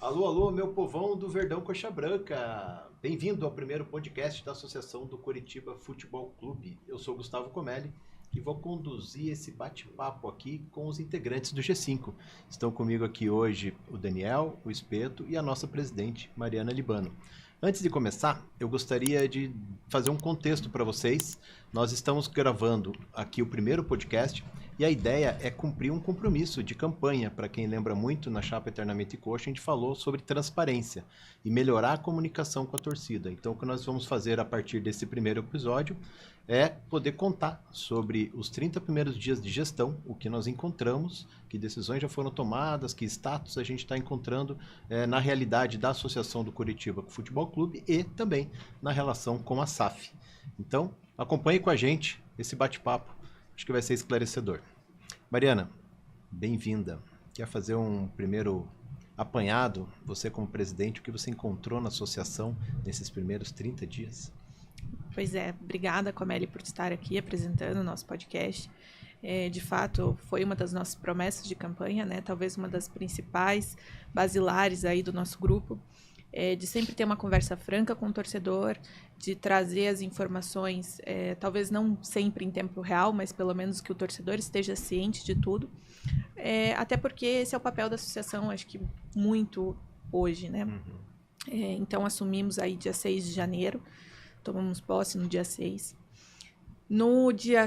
Alô, alô, meu povão do Verdão Coxa Branca. Bem-vindo ao primeiro podcast da Associação do Coritiba Futebol Clube. Eu sou Gustavo Comelli e vou conduzir esse bate-papo aqui com os integrantes do G5. Estão comigo aqui hoje o Daniel, o Espeto e a nossa presidente, Mariana Libano. Antes de começar, eu gostaria de fazer um contexto para vocês. Nós estamos gravando aqui o primeiro podcast e a ideia é cumprir um compromisso de campanha. Para quem lembra muito, na Chapa Eternamente Coxa, a gente falou sobre transparência e melhorar a comunicação com a torcida. Então, o que nós vamos fazer a partir desse primeiro episódio é poder contar sobre os 30 primeiros dias de gestão, o que nós encontramos, que decisões já foram tomadas, que status a gente está encontrando na realidade da Associação do Coritiba Futebol Clube e também na relação com a SAF. Então, acompanhe com a gente esse bate-papo, acho que vai ser esclarecedor. Mariana, bem-vinda. Quer fazer um primeiro apanhado, você como presidente, o que você encontrou na associação nesses primeiros 30 dias? Pois é, obrigada, Comelli, por estar aqui apresentando o nosso podcast. De fato, foi uma das nossas promessas de campanha, né? Talvez uma das principais basilares aí do nosso grupo, de sempre ter uma conversa franca com o torcedor, de trazer as informações, talvez não sempre em tempo real, mas pelo menos que o torcedor esteja ciente de tudo. Até porque esse é o papel da associação, acho que muito hoje, né? Então, assumimos aí dia 6 de janeiro, tomamos posse no dia 6. No dia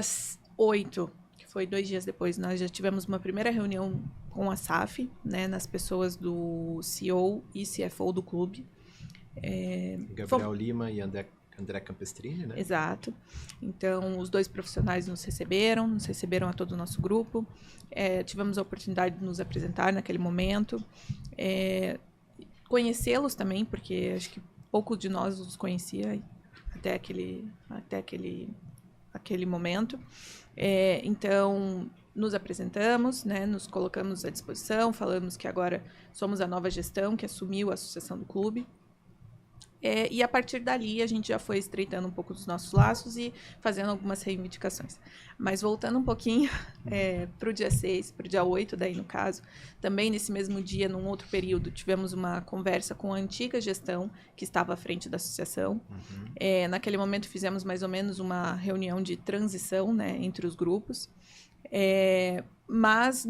8, que foi 2 dias depois, nós já tivemos uma primeira reunião com a SAF, né, nas pessoas do CEO e CFO do clube. Gabriel Lima e André Campestrini, né? Exato. Então, os dois profissionais nos receberam a todo o nosso grupo. Tivemos a oportunidade de nos apresentar naquele momento. Conhecê-los também, porque acho que pouco de nós os conhecia até aquele momento. Então, nos apresentamos, né, nos colocamos à disposição, falamos que agora somos a nova gestão que assumiu a associação do clube. E a partir dali a gente já foi estreitando um pouco dos nossos laços e fazendo algumas reivindicações. Mas voltando um pouquinho para o dia 6, para o dia 8, daí no caso, também nesse mesmo dia, num outro período, tivemos uma conversa com a antiga gestão que estava à frente da associação. Naquele momento fizemos mais ou menos uma reunião de transição, né, entre os grupos. Mas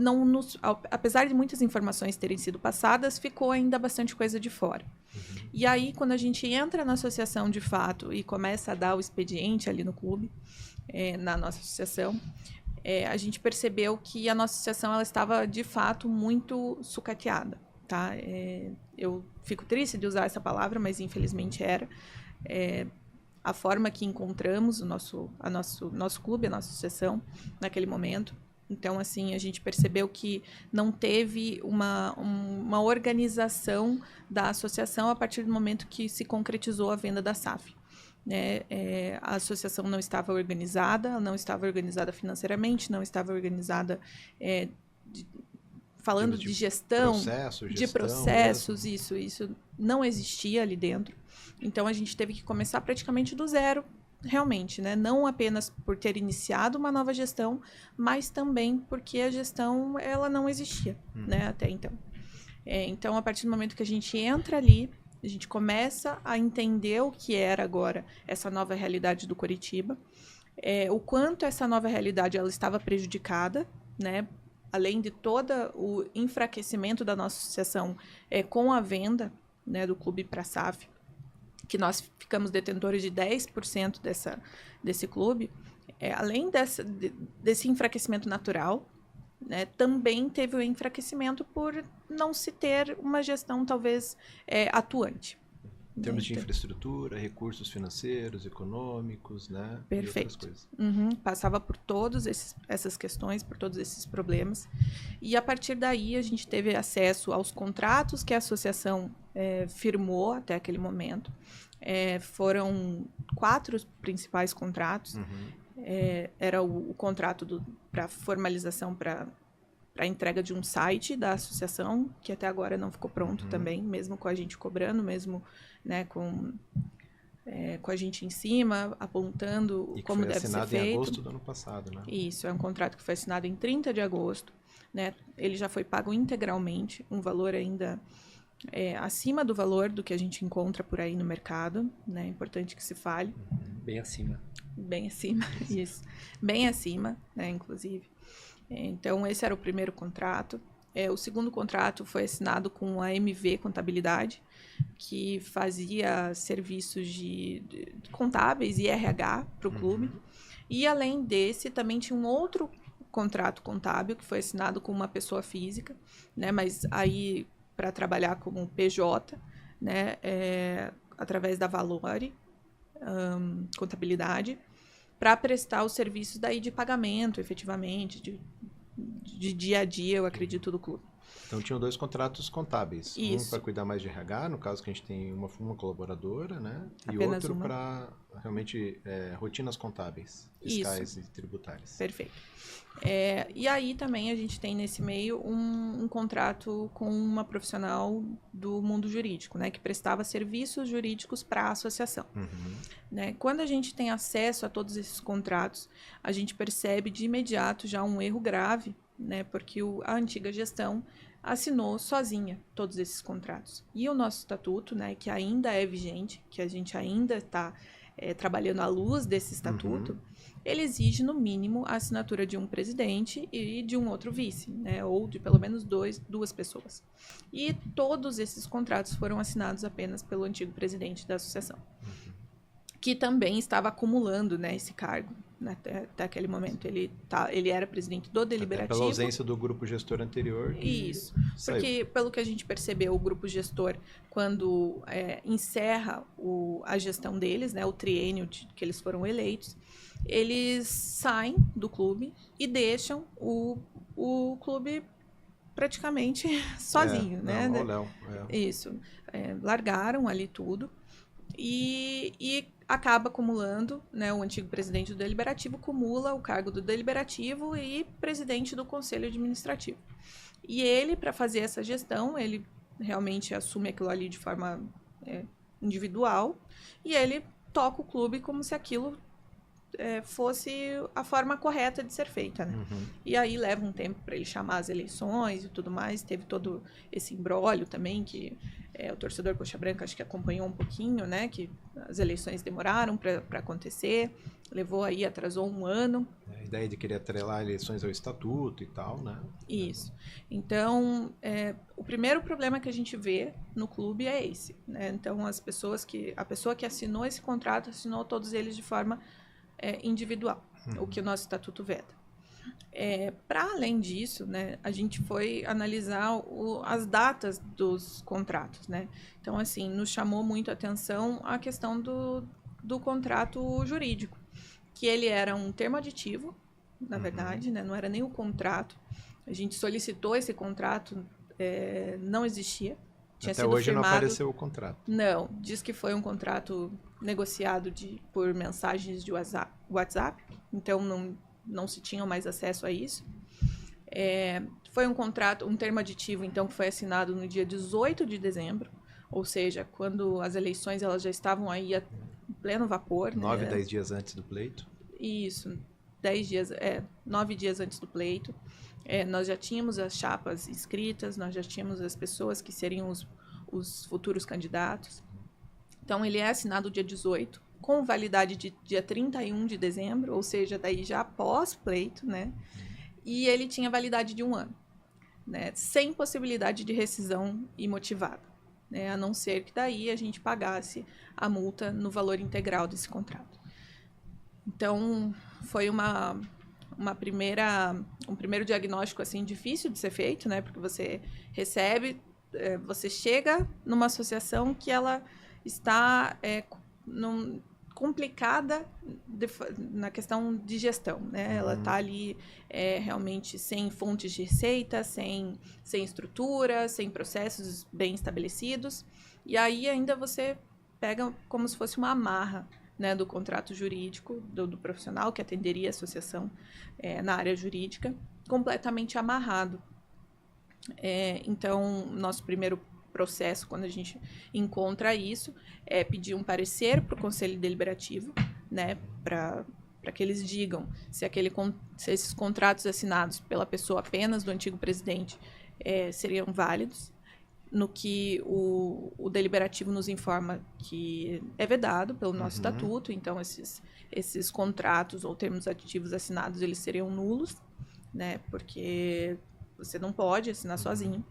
apesar de muitas informações terem sido passadas, ficou ainda bastante coisa de fora. E aí, quando a gente entra na associação de fato e começa a dar o expediente ali no clube, na nossa associação, a gente percebeu que a nossa associação ela estava de fato muito sucateada, tá? Eu fico triste de usar essa palavra, mas infelizmente era. A forma que encontramos o nosso clube, a nossa associação, naquele momento. Então, assim, a gente percebeu que não teve uma organização da associação a partir do momento que se concretizou a venda da SAF. Né? A associação não estava organizada financeiramente, não estava organizada falando de gestão, de processos, isso não existia ali dentro. Então, a gente teve que começar praticamente do zero, realmente, né? Não apenas por ter iniciado uma nova gestão, mas também porque a gestão ela não existia, né? Até então. Então, a partir do momento que a gente entra ali, a gente começa a entender o que era agora essa nova realidade do Coritiba, o quanto essa nova realidade ela estava prejudicada, né? Além de todo o enfraquecimento da nossa associação com a venda, né, do clube para a SAF, que nós ficamos detentores de 10% desse clube, além desse enfraquecimento natural, né, também teve o enfraquecimento por não se ter uma gestão talvez atuante. Em termos de infraestrutura, recursos financeiros, econômicos, né? Perfeito. E outras coisas. Passava por todas essas questões, por todos esses problemas. E a partir daí a gente teve acesso aos contratos que a associação firmou até aquele momento. Foram 4 os principais contratos. Era o contrato para formalização para a entrega de um site da associação, que até agora não ficou pronto também, mesmo com a gente cobrando, mesmo, né, com a gente em cima, apontando como deve ser feito. E foi assinado em agosto do ano passado, né? Isso, é um contrato que foi assinado em 30 de agosto, né? Ele já foi pago integralmente, um valor ainda acima do valor do que a gente encontra por aí no mercado, né? É importante que se fale. Bem acima. Bem acima, isso. Bem acima, né, inclusive. Então, esse era o primeiro contrato. O segundo contrato foi assinado com a MV Contabilidade, que fazia serviços de contábeis e RH para o clube. E, além desse, também tinha um outro contrato contábil que foi assinado com uma pessoa física, né, mas aí para trabalhar como PJ, né, através da Valore Contabilidade, para prestar os serviços daí de pagamento, efetivamente, de dia a dia, eu acredito, do clube. Então, tinham 2 contratos contábeis. Isso. Um para cuidar mais de RH, no caso que a gente tem uma colaboradora, né? E Apenas outro para realmente rotinas contábeis, fiscais e tributárias. Perfeito. E aí também a gente tem nesse meio um contrato com uma profissional do mundo jurídico, né? Que prestava serviços jurídicos para a associação. Né? Quando a gente tem acesso a todos esses contratos, a gente percebe de imediato já um erro grave, né? Porque a antiga gestão assinou sozinha todos esses contratos. E o nosso estatuto, né, que ainda é vigente, que a gente ainda está trabalhando à luz desse estatuto, ele exige, no mínimo, a assinatura de um presidente e de um outro vice, né, ou de pelo menos duas pessoas. E todos esses contratos foram assinados apenas pelo antigo presidente da associação, que também estava acumulando, né, esse cargo. Até aquele momento ele era presidente do deliberativo. Até pela ausência do grupo gestor anterior. Isso, porque pelo que a gente percebeu, o grupo gestor, quando encerra a gestão deles, né, o triênio que eles foram eleitos, eles saem do clube e deixam o clube praticamente sozinho, né? Isso, largaram ali tudo e acaba acumulando, né, o antigo presidente do deliberativo acumula o cargo do deliberativo e presidente do conselho administrativo. E ele, para fazer essa gestão, ele realmente assume aquilo ali de forma individual e ele toca o clube como se aquilo fosse a forma correta de ser feita, né? E aí leva um tempo para ele chamar as eleições e tudo mais. Teve todo esse imbróglio também que o torcedor Coxa Branca acho que acompanhou um pouquinho, né? Que as eleições demoraram para acontecer, atrasou um ano. A ideia de querer atrelar eleições ao estatuto e tal, né? Isso. Então, o primeiro problema que a gente vê no clube é esse, né? Então, a pessoa que assinou esse contrato, assinou todos eles de forma individual, o que o nosso estatuto veda. Para além disso, né, a gente foi analisar as datas dos contratos, né? Então, assim, nos chamou muito a atenção a questão do contrato jurídico, que ele era um termo aditivo, na verdade, né? Não era nem o contrato. A gente solicitou esse contrato, não existia. Até hoje não apareceu o contrato. Não, diz que foi um contrato negociado por mensagens de WhatsApp, então não se tinha mais acesso a isso. Foi um termo aditivo, então, que foi assinado no dia 18 de dezembro, ou seja, quando as eleições elas já estavam aí a pleno vapor. 9, 10 dias antes do pleito. Isso, 9 dias antes do pleito. Nós já tínhamos as chapas inscritas, nós já tínhamos as pessoas que seriam os futuros candidatos. Então, ele é assinado dia 18, com validade de dia 31 de dezembro, ou seja, daí já pós-pleito, né? E ele tinha validade de 1 ano, né? Sem possibilidade de rescisão imotivada, né? A não ser que daí a gente pagasse a multa no valor integral desse contrato. Então, foi um primeiro diagnóstico assim difícil de ser feito, né? Porque você você chega numa associação que ela está complicada na questão de gestão, né? Ela está ali realmente sem fontes de receita, sem estrutura, sem processos bem estabelecidos, e aí ainda você pega como se fosse uma amarra, né, do contrato jurídico do profissional que atenderia a associação na área jurídica, completamente amarrado. Então, nosso primeiro processo, quando a gente encontra isso, é pedir um parecer para o Conselho Deliberativo, né, para que eles digam se esses contratos assinados pela pessoa apenas do antigo presidente seriam válidos. no que o deliberativo nos informa que é vedado pelo nosso estatuto, então esses contratos ou termos aditivos assinados, eles seriam nulos, né, porque você não pode assinar sozinho.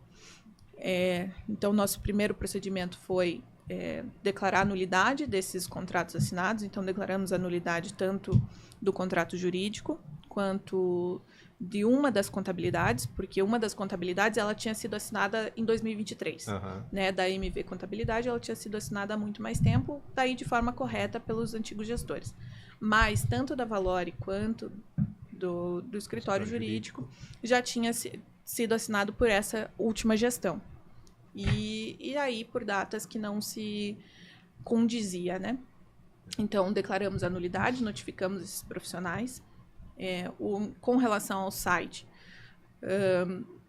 Então, nosso primeiro procedimento foi declarar a nulidade desses contratos assinados, então declaramos a nulidade tanto do contrato jurídico quanto de uma das contabilidades, porque uma das contabilidades ela tinha sido assinada em 2023, né? Da MV Contabilidade ela tinha sido assinada há muito mais tempo, daí de forma correta pelos antigos gestores. Mas tanto da Valori quanto do escritório jurídico já tinha sido assinado por essa última gestão. E aí por datas que não se condizia, né? Então declaramos a nulidade, notificamos esses profissionais. Com relação ao site,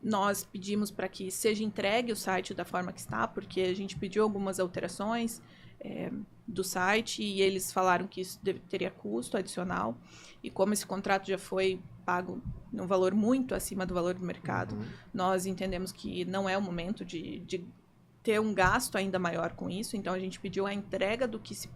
nós pedimos para que seja entregue o site da forma que está, porque a gente pediu algumas alterações do site e eles falaram que isso teria custo adicional. E como esse contrato já foi pago num valor muito acima do valor do mercado, nós entendemos que não é o momento de ter um gasto ainda maior com isso. Então, a gente pediu a entrega do que se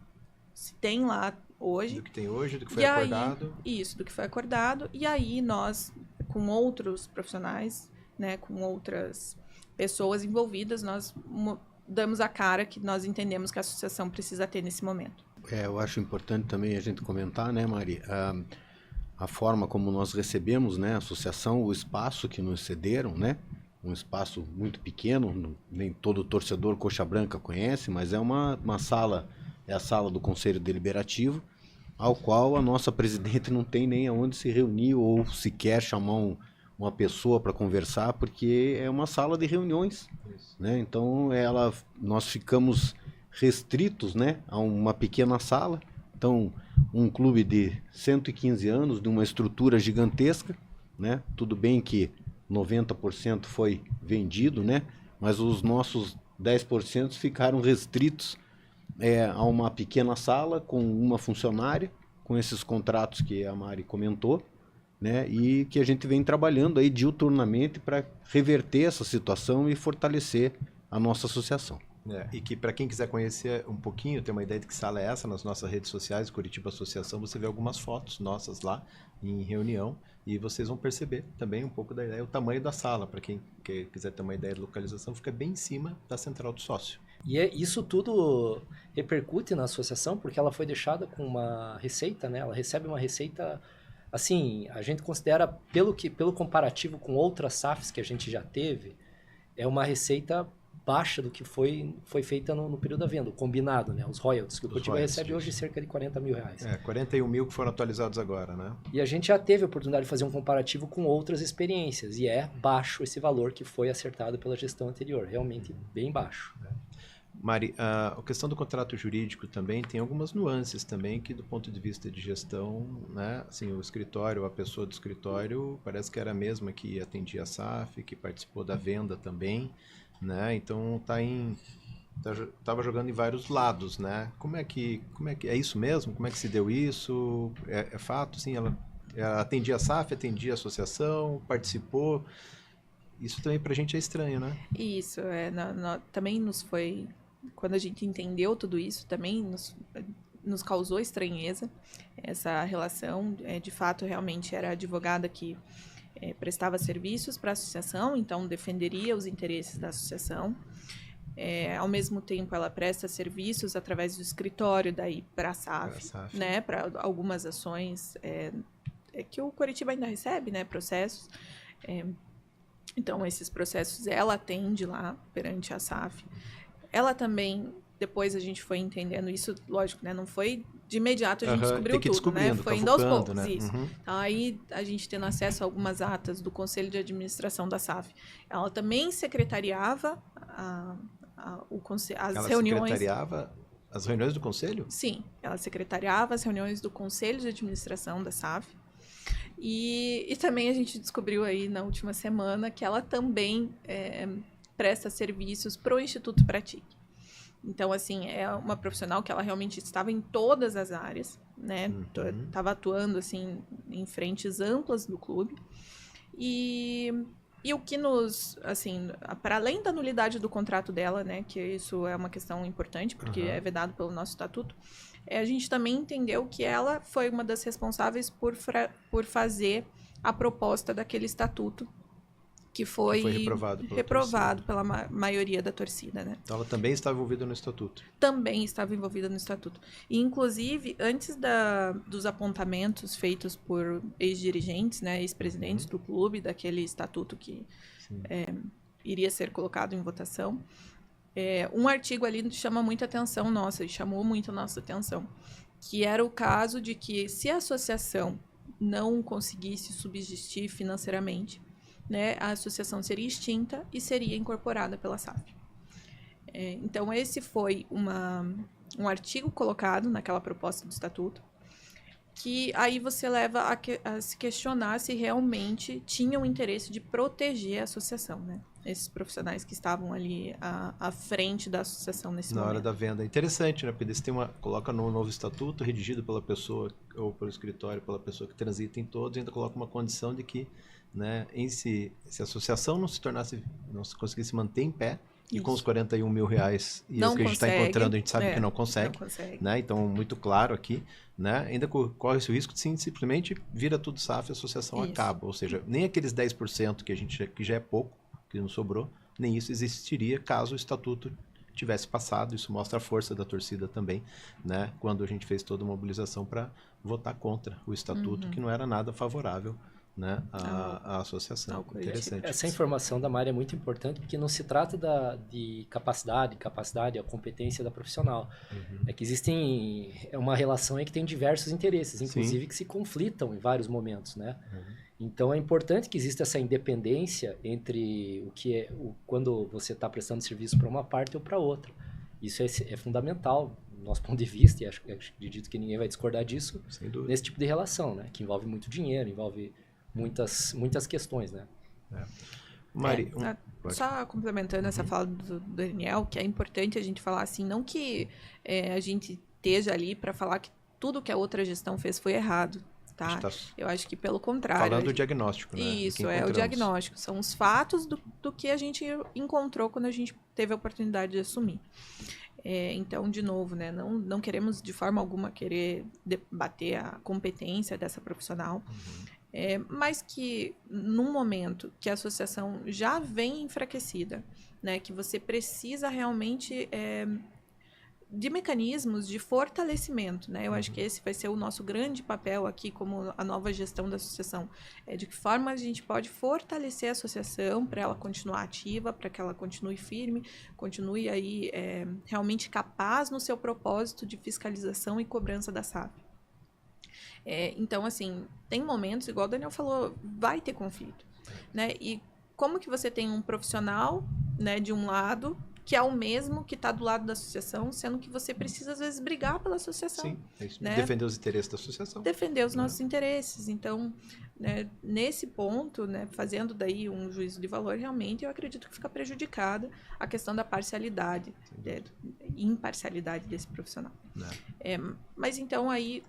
tem lá hoje. Do que tem hoje, do que foi acordado. Isso, do que foi acordado. E aí nós, com outros profissionais, né, com outras pessoas envolvidas, nós damos a cara que nós entendemos que a associação precisa ter nesse momento. Eu acho importante também a gente comentar, né, Mari, a forma como nós recebemos, né, a associação, o espaço que nos cederam, né, um espaço muito pequeno, nem todo torcedor coxa branca conhece, mas é uma sala, é a sala do Conselho Deliberativo, ao qual a nossa presidente não tem nem aonde se reunir ou sequer chamar uma pessoa para conversar, porque é uma sala de reuniões, né? Então nós ficamos restritos, né, a uma pequena sala. Então, um clube de 115 anos, de uma estrutura gigantesca, né? Tudo bem que 90% foi vendido, né? Mas os nossos 10% ficaram restritos a uma pequena sala com uma funcionária, com esses contratos que a Mari comentou, né? E que a gente vem trabalhando aí diuturnamente para reverter essa situação e fortalecer a nossa associação. E que para quem quiser conhecer um pouquinho, ter uma ideia de que sala é essa, nas nossas redes sociais, Curitiba Associação, você vê algumas fotos nossas lá em reunião e vocês vão perceber também um pouco da ideia, o tamanho da sala. Para quem quiser ter uma ideia de localização, fica bem em cima da central do sócio. E isso tudo repercute na associação, porque ela foi deixada com uma receita, né? Ela recebe uma receita, assim, a gente considera, pelo comparativo com outras SAFs que a gente já teve, é uma receita baixa do que foi feita no período da venda, o combinado, né? Os royalties, que o Curitiba recebe hoje cerca de 40 mil reais. 41 mil que foram atualizados agora, né? E a gente já teve a oportunidade de fazer um comparativo com outras experiências, e é baixo esse valor que foi acertado pela gestão anterior, realmente bem baixo. Mari, a questão do contrato jurídico também tem algumas nuances também que do ponto de vista de gestão, né, assim, o escritório, a pessoa do escritório parece que era a mesma que atendia a SAF, que participou da venda também, né, então tava jogando em vários lados, né, como é que é isso mesmo? Como é que se deu isso? É fato, sim, ela atendia a SAF, atendia a associação, participou. Isso também pra gente é estranho, né? Isso, também nos foi... Quando a gente entendeu tudo isso, também nos causou estranheza essa relação. De fato, realmente era a advogada que prestava serviços para a associação, então defenderia os interesses da associação. Ao mesmo tempo, ela presta serviços através do escritório daí para a SAF, né? Para algumas ações que o Curitiba ainda recebe, né? Processos. Então, esses processos ela atende lá perante a SAF. Ela também, depois a gente foi entendendo isso, lógico, né? Não foi de imediato a gente descobriu tudo, né? Foi indo aos poucos, né? Isso. Então, aí a gente tendo acesso a algumas atas do Conselho de Administração da SAF. Ela também secretariava as reuniões... Ela secretariava as reuniões do Conselho? Sim, ela secretariava as reuniões do Conselho de Administração da SAF. E também a gente descobriu aí na última semana que ela também presta serviços para o Instituto Pratique. Então, assim, é uma profissional que ela realmente estava em todas as áreas, né? Estava atuando, assim, em frentes amplas do clube. E E o que nos, assim, para além da nulidade do contrato dela, né, que isso é uma questão importante, porque é vedado pelo nosso estatuto, a gente também entendeu que ela foi uma das responsáveis por fazer a proposta daquele estatuto, que foi reprovado pela maioria da torcida, né? Então ela também estava envolvida no estatuto. Também estava envolvida no estatuto. E, inclusive, antes dos apontamentos feitos por ex-dirigentes, né, ex-presidentes do clube, daquele estatuto que iria ser colocado em votação, um artigo ali chama muita atenção nossa, e chamou muito a nossa atenção, que era o caso de que se a associação não conseguisse subsistir financeiramente, né, a associação seria extinta e seria incorporada pela SAF. Então, esse foi um artigo colocado naquela proposta do estatuto, que aí você leva a se questionar se realmente tinha o interesse de proteger a associação, né? Esses profissionais que estavam ali à frente da associação nesse momento. Na hora da venda. Interessante, né? Porque você coloca no novo estatuto, redigido pela pessoa, ou pelo escritório, pela pessoa que transita em todos, ainda coloca uma condição de que, né, se a associação não se conseguisse manter em pé, e com os 41 mil reais e o que a gente está encontrando, a gente sabe que não consegue. Né? Então, muito claro aqui, né? Ainda corre esse risco de simplesmente vira tudo SAF e a associação acaba. Ou seja, nem aqueles 10% que já é pouco, que não sobrou, nem isso existiria caso o estatuto tivesse passado. Isso mostra a força da torcida também, né? Quando a gente fez toda a mobilização para votar contra o estatuto, que não era nada favorável, né, a associação. Interessante. Essa informação da Mari é muito importante, porque não se trata de capacidade, a competência da profissional. É que é uma relação aí que tem diversos interesses, inclusive que se conflitam em vários momentos, né? Então é importante que exista essa independência entre quando você está prestando serviço para uma parte ou para outra. Isso é fundamental do nosso ponto de vista, e acredito que ninguém vai discordar disso, nesse tipo de relação, né? Que envolve muito dinheiro, envolve muitas questões, né? Mari, só complementando essa fala do Daniel, que é importante a gente falar assim, não que a gente esteja ali para falar que tudo que a outra gestão fez foi errado, tá? Eu acho que pelo contrário. Falando do diagnóstico, né? Isso, o diagnóstico. São os fatos do que a gente encontrou quando a gente teve a oportunidade de assumir. Então, de novo, né, não queremos de forma alguma querer debater a competência dessa profissional, mas que num momento que a associação já vem enfraquecida, né, que você precisa realmente de mecanismos de fortalecimento, né? Eu acho que esse vai ser o nosso grande papel aqui como a nova gestão da associação. De que forma a gente pode fortalecer a associação para ela continuar ativa, para que ela continue firme, continue aí realmente capaz no seu propósito de fiscalização e cobrança da SAF. Então, assim, tem momentos, igual o Daniel falou, vai ter conflito, né? E como que você tem um profissional, né, de um lado, que é o mesmo que está do lado da associação, sendo que você precisa, às vezes, brigar pela associação. Sim, é isso. Né? Defender os interesses da associação. Defender os nossos interesses. Então, né, nesse ponto, né, fazendo daí um juízo de valor, realmente, eu acredito que fica prejudicada a questão da parcialidade, imparcialidade desse profissional. Mas, então, aí,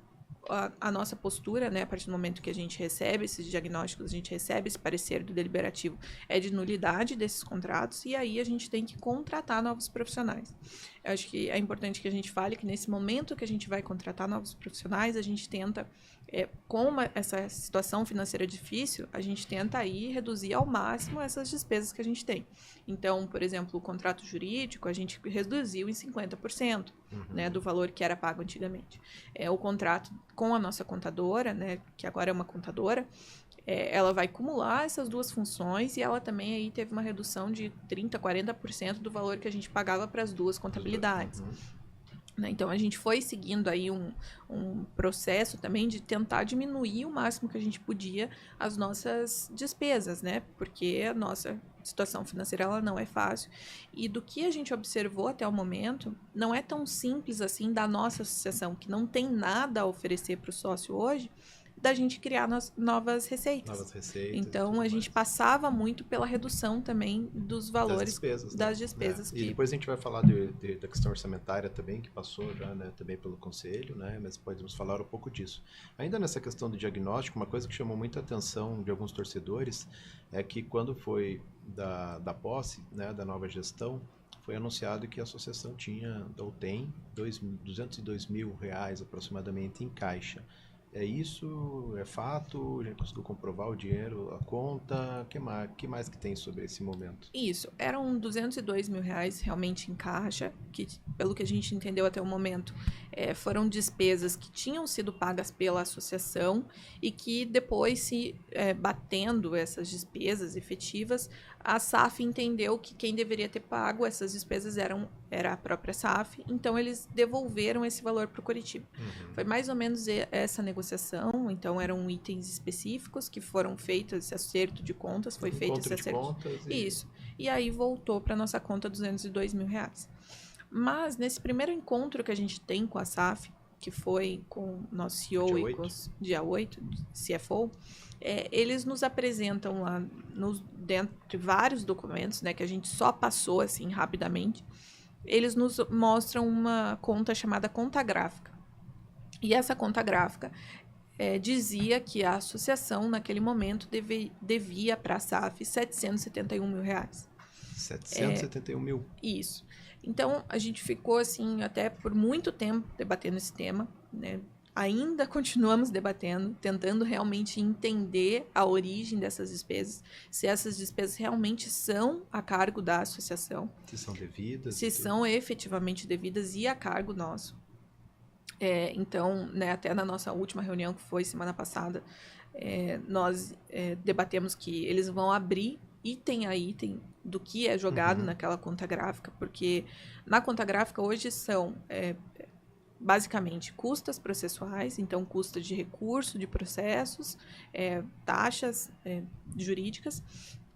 a nossa postura, né, a partir do momento que a gente recebe esses diagnósticos, a gente recebe esse parecer do deliberativo, é de nulidade desses contratos, e aí a gente tem que contratar novos profissionais. Eu acho que é importante que a gente fale que nesse momento que a gente vai contratar novos profissionais, a gente tenta, com essa situação financeira difícil, a gente tenta aí reduzir ao máximo essas despesas que a gente tem. Então, por exemplo, o contrato jurídico, a gente reduziu em 50%, né, do valor que era pago antigamente. O contrato com a nossa contadora, né, que agora é uma contadora, ela vai acumular essas duas funções e ela também aí teve uma redução de 30%, 40% do valor que a gente pagava para as duas contabilidades. Então, a gente foi seguindo aí um processo também de tentar diminuir o máximo que a gente podia as nossas despesas, né? Porque a nossa situação financeira ela não é fácil. E do que a gente observou até o momento, não é tão simples assim da nossa associação, que não tem nada a oferecer para o sócio hoje, da gente criar novas receitas. Novas receitas. Então, a gente passava muito pela redução também dos valores das né? despesas. E que... depois a gente vai falar da questão orçamentária também, que passou já, né, também pelo Conselho, né, mas podemos falar um pouco disso. Ainda nessa questão do diagnóstico, uma coisa que chamou muita atenção de alguns torcedores é que quando foi da posse, né, da nova gestão, foi anunciado que a associação tinha, ou tem, 202 mil reais aproximadamente em caixa. É isso? É fato? Já conseguiu comprovar o dinheiro, a conta? O que mais que tem sobre esse momento? Isso. Eram 202 mil reais realmente em caixa, que pelo que a gente entendeu até o momento, foram despesas que tinham sido pagas pela associação e que depois, batendo essas despesas efetivas, a SAF entendeu que quem deveria ter pago essas despesas era a própria SAF, então eles devolveram esse valor para o Coritiba. Uhum. Foi mais ou menos essa negociação, então eram itens específicos que foram feitos, esse acerto de contas, foi feito esse acerto. Isso. E aí voltou para nossa conta 202 mil reais. Mas nesse primeiro encontro que a gente tem com a SAF, que foi com o nosso CEO e com dia 8, CFO, eles nos apresentam lá, dentro de vários documentos, né, que a gente só passou assim rapidamente, eles nos mostram uma conta chamada conta gráfica. E essa conta gráfica dizia que a associação, naquele momento, devia para a SAF 771 mil reais. 771 mil? Isso. Então, a gente ficou, assim, até por muito tempo debatendo esse tema, né? Ainda continuamos debatendo, tentando realmente entender a origem dessas despesas, se essas despesas realmente são a cargo da associação. Se são devidas. Se são efetivamente devidas e a cargo nosso. Então, né, até na nossa última reunião, que foi semana passada, nós debatemos que eles vão abrir item a item do que é jogado naquela conta gráfica, porque na conta gráfica hoje são basicamente custas processuais, então custa de recurso, de processos, taxas jurídicas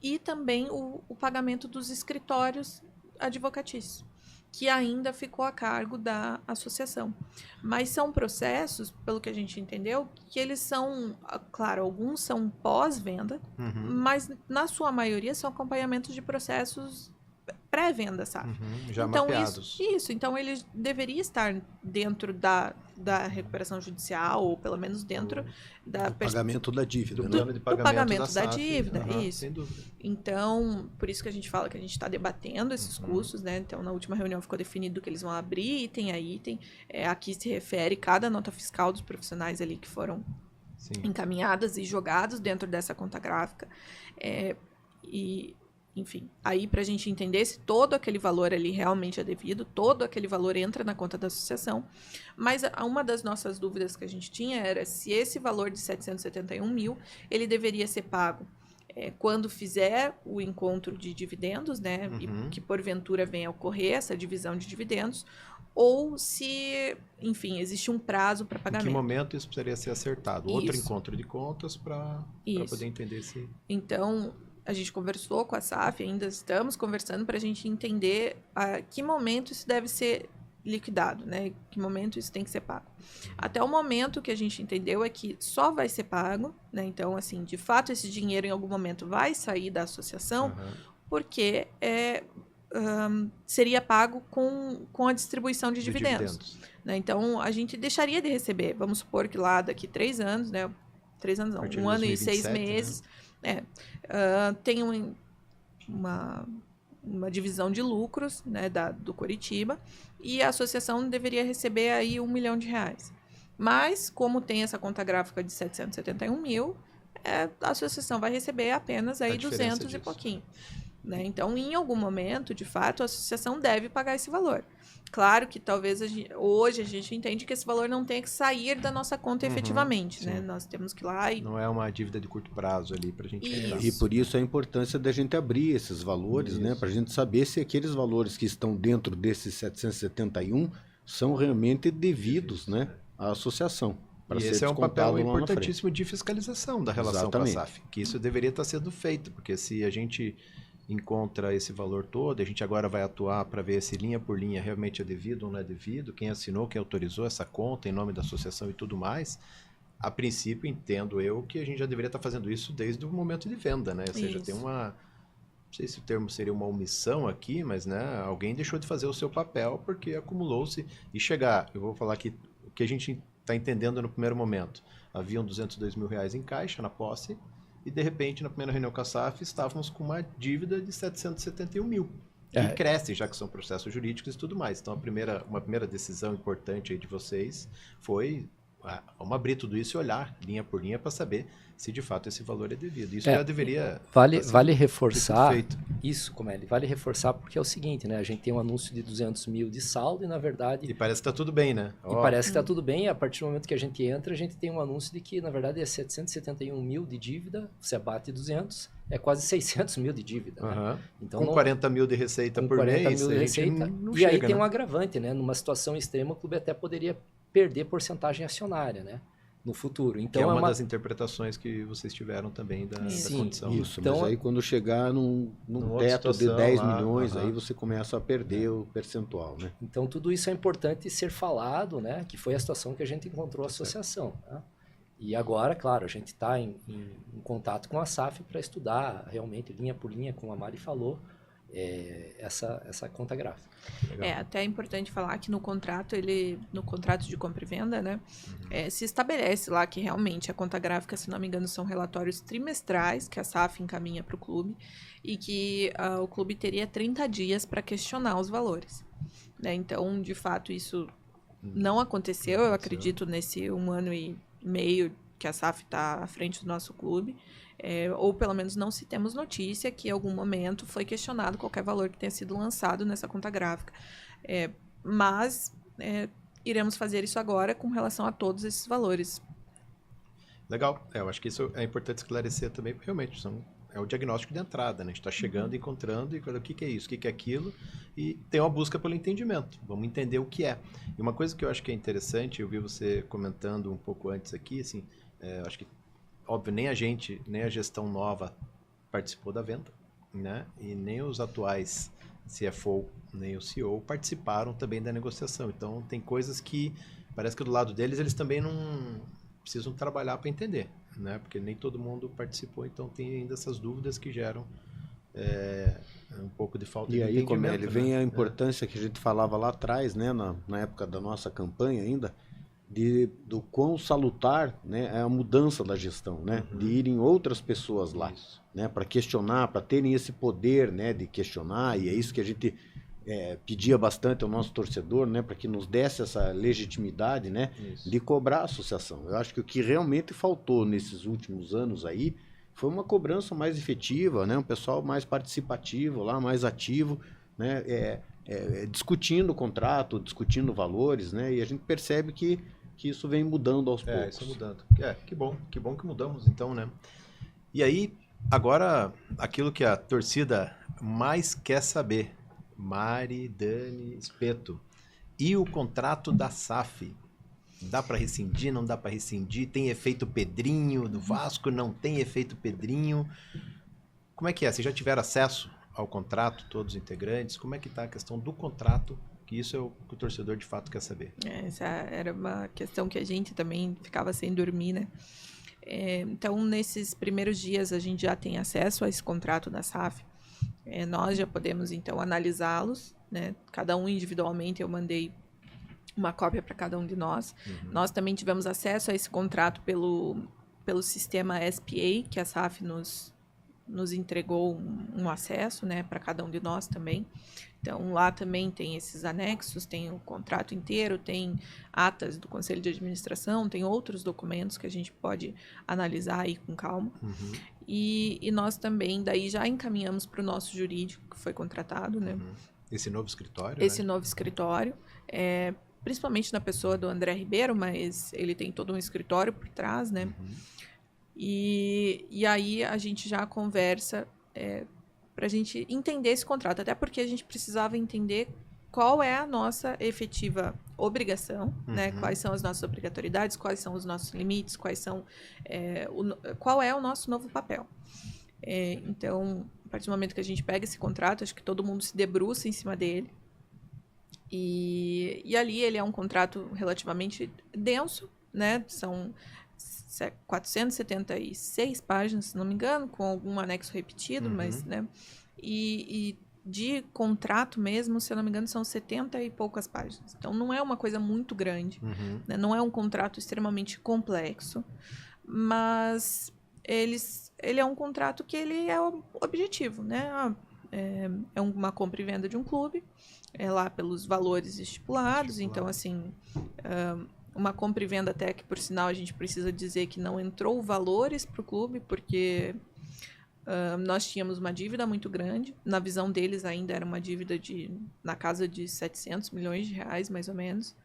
e também o pagamento dos escritórios advocatícios, que ainda ficou a cargo da associação. Mas são processos, pelo que a gente entendeu, que eles são, claro, alguns são pós-venda, mas na sua maioria são acompanhamentos de processos pré-venda, sabe? Já então, mapeados. Então ele deveria estar dentro da recuperação judicial, ou pelo menos dentro do pagamento da dívida. Do plano de pagamento da dívida, isso. Sem dúvida. Então, por isso que a gente fala que a gente está debatendo esses custos, né? Então, na última reunião ficou definido que eles vão abrir item a item. Aqui se refere cada nota fiscal dos profissionais ali que foram encaminhadas e jogados dentro dessa conta gráfica. Enfim, aí para a gente entender se todo aquele valor ali realmente é devido, todo aquele valor entra na conta da associação, mas uma das nossas dúvidas que a gente tinha era se esse valor de 771 mil, ele deveria ser pago quando fizer o encontro de dividendos, né, e que porventura venha a ocorrer essa divisão de dividendos, ou se, enfim, existe um prazo para pagamento. Em que momento isso precisaria ser acertado? Outro encontro de contas para poder entender se... Então, a gente conversou com a SAF, ainda estamos conversando para a gente entender a que momento isso deve ser liquidado, né? Que momento isso tem que ser pago. Até o momento que a gente entendeu é que só vai ser pago, né? Então, assim, de fato, esse dinheiro em algum momento vai sair da associação, porque seria pago com a distribuição de dividendos. Né? Então, a gente deixaria de receber, vamos supor que lá daqui 3 anos, né? 3 anos não, 1 ano e 6 meses... Né? Tem uma divisão de lucros, né, do Coritiba, e a associação deveria receber aí R$1 milhão. Mas, como tem essa conta gráfica de 771 mil, a associação vai receber apenas aí 200 e pouquinho. Né? Então, em algum momento, de fato, a associação deve pagar esse valor. Claro que talvez hoje a gente entende que esse valor não tenha que sair da nossa conta efetivamente, né? Nós temos que ir lá e... Não é uma dívida de curto prazo ali para a gente... E por isso a importância da gente abrir esses valores, né? Para a gente saber se aqueles valores que estão dentro desses 771 são realmente devidos, né, à associação. E esse é um papel importantíssimo de fiscalização da relação com a SAF, que isso deveria estar sendo feito, porque se a gente encontra esse valor todo, a gente agora vai atuar para ver se linha por linha realmente é devido ou não é devido, quem assinou, quem autorizou essa conta em nome da associação e tudo mais, a princípio, entendo eu que a gente já deveria estar fazendo isso desde o momento de venda, né? Ou seja, tem uma... Não sei se o termo seria uma omissão aqui, mas, né, alguém deixou de fazer o seu papel porque acumulou-se e chegar... Eu vou falar aqui o que a gente está entendendo no primeiro momento. Haviam 202 mil reais em caixa na posse e, de repente, na primeira reunião com a SAF, estávamos com uma dívida de 771 mil. Que cresce, já que são processos jurídicos e tudo mais. Então, uma primeira decisão importante aí de vocês foi... Vamos abrir tudo isso e olhar linha por linha para saber se de fato esse valor é devido. Isso já deveria... Vale reforçar isso, Comelli, vale reforçar porque é o seguinte, né? A gente tem um anúncio de 200 mil de saldo e na verdade... E parece que está tudo bem, né? E parece que está tudo bem e a partir do momento que a gente entra, a gente tem um anúncio de que na verdade é 771 mil de dívida, você bate 200, é quase 600 mil de dívida. Né? Então, com 40 mil de receita por mês, 40 mil de receita, não e chega, aí tem né? um agravante, né? Numa situação extrema, o clube até poderia perder porcentagem acionária, né? No futuro. Então, que é uma das interpretações que vocês tiveram também da condição. Isso, então, mas aí quando chegar num teto de 10 milhões, aí você começa a perder o percentual, né? Então tudo isso é importante ser falado, né? Que foi a situação que a gente encontrou a associação. Né? E agora, claro, a gente está em contato com a SAF para estudar realmente, linha por linha, como a Mari falou, essa conta gráfica. Legal. Até é importante falar que no contrato de compra e venda, né, se estabelece lá que realmente a conta gráfica, se não me engano, são relatórios trimestrais que a SAF encaminha para o clube e que o clube teria 30 dias para questionar os valores. Né? Então, de fato, isso não aconteceu, eu acredito, nesse 1 ano e meio que a SAF está à frente do nosso clube. Ou pelo menos não se temos notícia que em algum momento foi questionado qualquer valor que tenha sido lançado nessa conta gráfica. Mas iremos fazer isso agora com relação a todos esses valores. Legal. Eu acho que isso é importante esclarecer também, porque realmente é o diagnóstico de entrada, né? A gente está chegando, encontrando, e o que é isso, o que é aquilo, e tem uma busca pelo entendimento. Vamos entender o que é. E uma coisa que eu acho que é interessante, eu vi você comentando um pouco antes aqui, assim, acho que óbvio, nem a gente, nem a gestão nova participou da venda, né? E nem os atuais CFO, nem o CEO participaram também da negociação. Então, tem coisas que parece que do lado deles, eles também não precisam trabalhar para entender, né? Porque nem todo mundo participou, então tem ainda essas dúvidas que geram um pouco de falta de entendimento. E aí, como ele vem a importância que a gente falava lá atrás, né? Na época da nossa campanha ainda, do quão salutar, né, é a mudança da gestão, né, de irem outras pessoas lá, né, para questionar, para terem esse poder, né, de questionar, e é isso que a gente pedia bastante ao nosso torcedor, né, para que nos desse essa legitimidade, né, de cobrar a associação. Eu acho que o que realmente faltou nesses últimos anos aí foi uma cobrança mais efetiva, né, um pessoal mais participativo lá, mais ativo, né, discutindo o contrato, discutindo valores, né, e a gente percebe que isso vem mudando aos poucos. Isso mudando. Que bom que mudamos então, né? E aí, agora, aquilo que a torcida mais quer saber, Mari, Dani, Espeto, e o contrato da SAF? Dá para rescindir, não dá para rescindir? Tem efeito Pedrinho do Vasco, não tem efeito Pedrinho? Como é que é? Vocês já tiveram acesso ao contrato, todos os integrantes? Como é que está a questão do contrato? Que isso é o que o torcedor de fato quer saber. Essa era uma questão que a gente também ficava sem dormir, né? Então, nesses primeiros dias, a gente já tem acesso a esse contrato da SAF. Nós já podemos, então, analisá-los, né? Cada um individualmente, eu mandei uma cópia para cada um de nós. Nós também tivemos acesso a esse contrato pelo sistema SPA, que a SAF nos entregou um acesso, né, para cada um de nós também. Então, lá também tem esses anexos, tem o contrato inteiro, tem atas do Conselho de Administração, tem outros documentos que a gente pode analisar aí com calma. E nós também, daí, já encaminhamos para o nosso jurídico, que foi contratado, né? Esse novo escritório, Esse novo escritório, principalmente na pessoa do André Ribeiro, mas ele tem todo um escritório por trás, né? E aí a gente já conversa para a gente entender esse contrato, até porque a gente precisava entender qual é a nossa efetiva obrigação, né? Quais são as nossas obrigatoriedades, quais são os nossos limites, qual é o nosso novo papel. Então, a partir do momento que a gente pega esse contrato, acho que todo mundo se debruça em cima dele. E ali ele é um contrato relativamente denso, né? São 476 páginas, se não me engano, com algum anexo repetido, mas, né? E de contrato mesmo, se eu não me engano, são 70 e poucas páginas. Então, não é uma coisa muito grande, né? Não é um contrato extremamente complexo, mas ele é um contrato que ele é objetivo, né? É uma compra e venda de um clube, é lá pelos valores estipulados. Então, assim, uma compra e venda até que, por sinal, a gente precisa dizer que não entrou valores para o clube, porque nós tínhamos uma dívida muito grande. Na visão deles, ainda era uma dívida na casa de 700 milhões de reais, mais ou menos.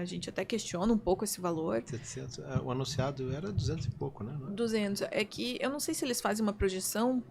A gente até questiona um pouco esse valor. 700, o anunciado era 200 e pouco, né? 200. É que eu não sei se eles fazem uma projeção